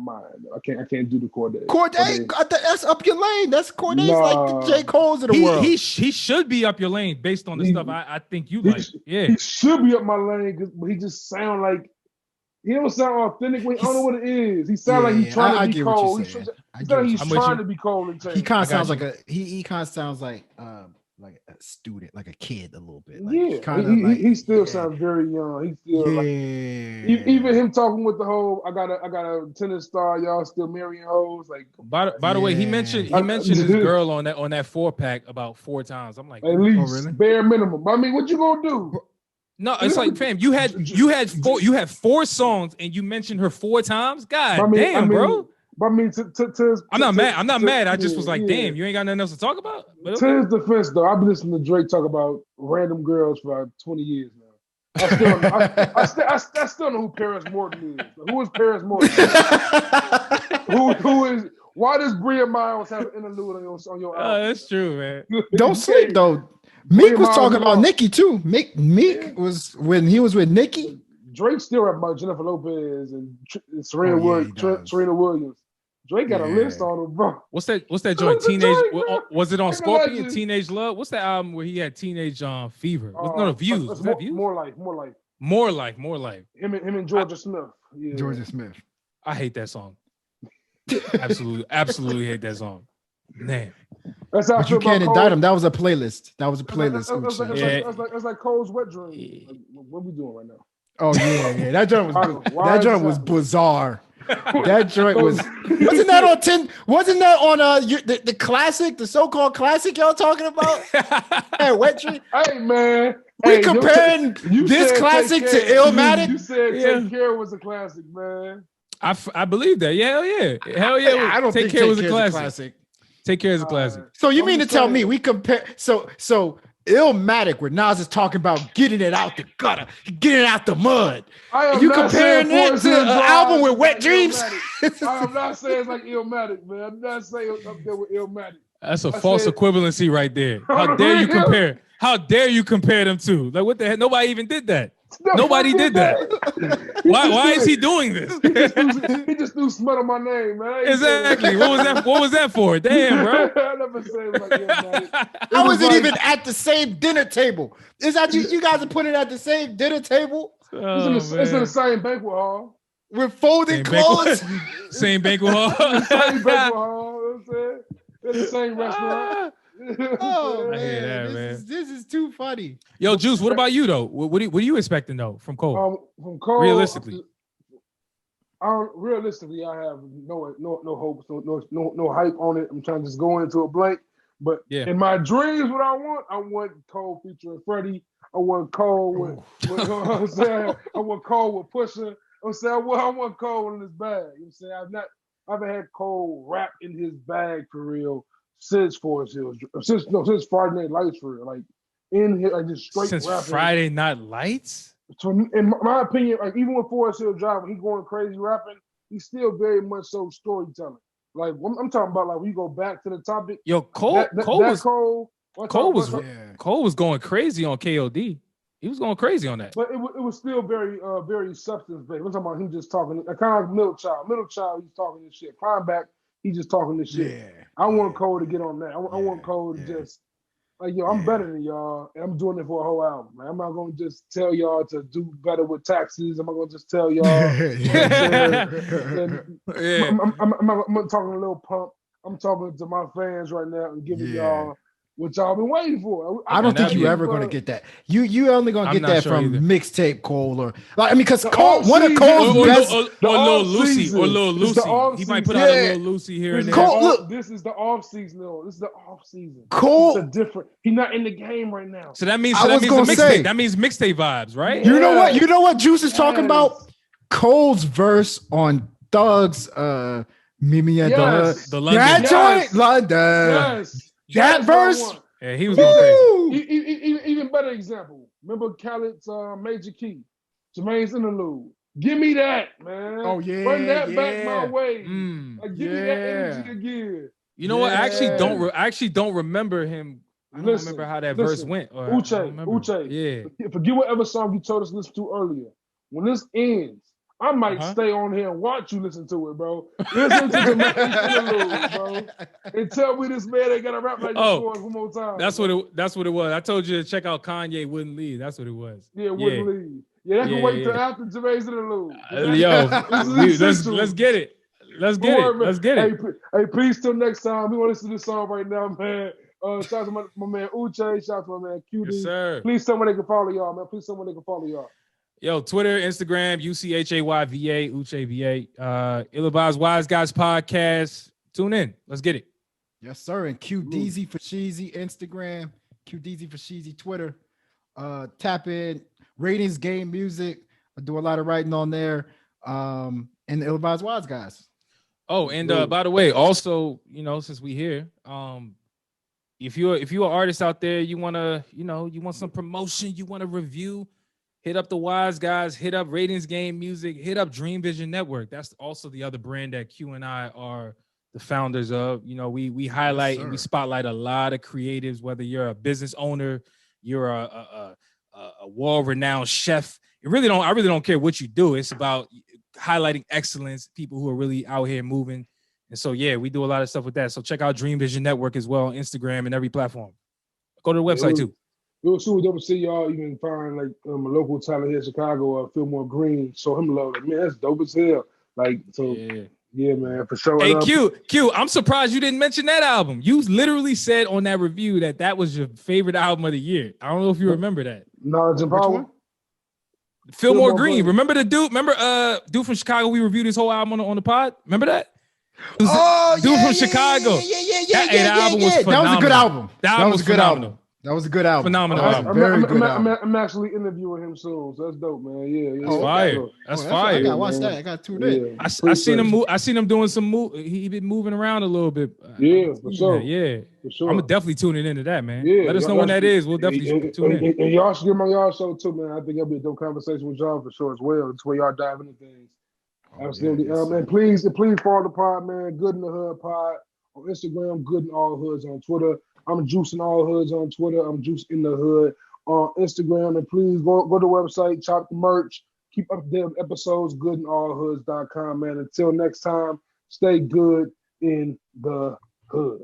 mine. I can't do the Corday. Corday, that's up your lane. That's Corday's like the J. Cole's of the world. He should be up your lane based on the stuff I think you like. Yeah, he should be up my lane, but he just sound like. He don't sound authentic. I don't know what it is. He sound like he's trying to be cold. He's trying to be cold and change. He kind of sounds like he kind of sounds like a student, like a kid a little bit. Like, he still sounds very young. He still like, even him talking with the whole I got a tennis star, y'all still marrying hoes. Like by the way, he mentioned his girl on that 4-pack about 4 times. I'm like, at least bare minimum. I mean, what you gonna do? No, it's like, fam, you had 4 songs and you mentioned her 4 times. God damn, bro. But I mean, I'm not mad. I just was like, damn, you ain't got nothing else to talk about. But okay. To his defense, though, I've been listening to Drake talk about random girls for 20 years now. I still know who Paris Morton is. Who is Paris Morton? who is? Why does Bria Miles have an interlude on your album? Oh, that's true, man. Don't sleep though. Meek was talking about Nicki too. Meek was when he was with Nicki. Drake still rap about Jennifer Lopez and Serena Williams. Drake got a list on him, bro. What's that joint? Teenage? Was it on Scorpion? Teenage Love? What's that album where he had Teenage Fever? No, Views. Was that Views? More life. Him and Georgia Smith. Yeah. Georgia Smith. I hate that song. Absolutely hate that song. Man. That's how but you can't indict him. That was a playlist. It's like Cole's Wet Dream. Like, what we doing right now? Oh yeah. That joint was bizarre. That joint wasn't that on 10? Wasn't that on the classic, the so-called classic y'all talking about? Hey, Wet Dream. Hey man, comparing this classic to Illmatic. You said Take Care was a classic, man. I believe that. Yeah, hell yeah. I don't think Take Care was a classic. Take Care is a classic. So you mean to tell me we compare? So Illmatic, where Nas is talking about getting it out the gutter, getting it out the mud. You comparing that to an album with Wet Dreams? I am not saying it's like Illmatic, man. I'm not saying it's up there with Illmatic. That's a false equivalency right there. How dare you compare? How dare you compare them two? Like what the heck? Nobody even did that. Nobody did that. Why is he doing this? He just threw smut on my name, man. Exactly. What was that for? Damn, bro. I never said it like that. I wasn't even at the same dinner table. Is that you guys are putting at the same dinner table? It's in the same banquet hall. With folding clothes. Same banquet hall. Same banquet hall. You know what I'm saying? It's the same restaurant. Oh I hear man, that, man. this is too funny. Yo, Juice, what about you though? What are you expecting though from Cole? From Cole, realistically, realistically, I have no hopes, no hype on it. I'm trying to just go into a blank. But in my dreams, what I want Cole featuring Freddie. I want Cole with you know what I'm saying? I want Cole with Pusha. I'm saying, I want Cole in his bag. You know what I'm saying? I haven't had Cole rap in his bag for real since Forest Hills. Since Friday Night Lights for real. Like in here, like just straight since rapping. Friday Night Lights. So in my opinion, like even with Forest Hill Drive, when he going crazy rapping, he's still very much so storytelling. Like I'm talking about, like when you go back to the topic. Yo, Cole was going crazy on KOD. He was going crazy on that. But it was still very very substance based. We're talking about him just talking, kind of Middle Child. Middle Child, he's talking this shit. Climback, he's just talking this shit. Yeah, I want Cole to get on that. I want Cole to just like, yo, I'm better than y'all, and I'm doing it for a whole album. Like, I'm not gonna just tell y'all to do better with taxes. I'm not gonna just tell y'all. I'm talking a little pump. I'm talking to my fans right now and giving y'all what y'all been waiting for. I don't think you ever gonna get that. You only gonna get that from mixtape Cole or like, I mean, because Cole, one of Cole's best, or Lil Lucy. He might put out a Lil Lucy here and there. Look, this is the off season though. This is the off season. Cole, it's a different. He's not in the game right now. So that means mixtape. That means mixtape vibes, right? You know what? You know what Juice is talking about? Cole's verse on Thug's Mimi and the London. That joint, London. Yes. That verse, yeah, he was going crazy. Even better example. Remember Khaled's Major Key, Jermaine's Interlude. Give me that, man. Oh yeah, bring that back my way. Like, give me that energy again. You know what? I actually don't remember him. I don't remember how that verse went. Uchay. Yeah. Forget whatever song you told us to listen to earlier. When this ends, I might stay on here and watch you listen to it, bro. Listen to Jermaine's Interlude, bro. And tell me this man ain't got to rap like this for us one more time. That's what it was. I told you to check out Kanye Wouldn't Leave. That's what it was. Yeah, Wouldn't Leave. Yeah, that can wait till after Jermaine's Interlude. Let's get it. Let's get it. Hey, peace till next time. We want to listen to this song right now, man. Shout out to my man Uchay. Shout out to my man QD. Yes, sir. Please someone they can follow y'all, man. Please someone they can follow y'all. Yo, Twitter, Instagram, UCHAYVA, Uchay VA. Ill-Advised Wise Guys Podcast. Tune in. Let's get it. Yes, sir. And QDZ for Sheezy, Instagram, QDZ for Sheezy, Twitter. Tap in, ratings, game, music. I do a lot of writing on there. And the Ill-Advised Wise Guys. Oh, and by the way, also, you know, since we here, if you're an artist out there, you want some promotion, you want a review, hit up the Wise Guys, hit up Ratings Game Music, hit up Dream Vision Network. That's also the other brand that Q and I are the founders of. You know, we highlight and we spotlight a lot of creatives, whether you're a business owner, you're a world-renowned chef. I really don't care what you do. It's about highlighting excellence, people who are really out here moving. And so, yeah, we do a lot of stuff with that. So check out Dream Vision Network as well on Instagram and every platform. Go to the website too. It was super dope to see y'all even find like a local talent here in Chicago, Fillmore Green, show him love. Like, man, that's dope as hell. Like, so yeah, man, for sure. Hey, Q, I'm surprised you didn't mention that album. You literally said on that review that was your favorite album of the year. I don't know if you remember that. Knowledge and Power. Fillmore Green. Remember the dude? Dude from Chicago? We reviewed his whole album on the pod. Remember that? Dude from Chicago. That album was phenomenal. That was a good album. That was a good album. That was a good album. Phenomenal album. Very good album. I'm actually interviewing him soon, so that's dope, man. Yeah. That's fire. That's fire. I gotta watch that. I got 2 days. I seen him move. I seen him doing some move. He been moving around a little bit. Yeah, for sure. Yeah, for sure. I'm definitely tuning into that, man. Yeah, let us know when that is. We'll definitely tune in. And y'all should get on y'all show too, man. I think that'll be a dope conversation with y'all for sure as well. It's where y'all dive into things. Absolutely. And please follow the pod, man. Good in the Hood pod on Instagram. Good in All Hoods on Twitter. I'm Juicing All Hoods on Twitter. I'm Juice in the Hood on Instagram. And please go to the website, shop the merch, keep up to date with episodes, goodinallhoods.com, man. Until next time, stay good in the hood.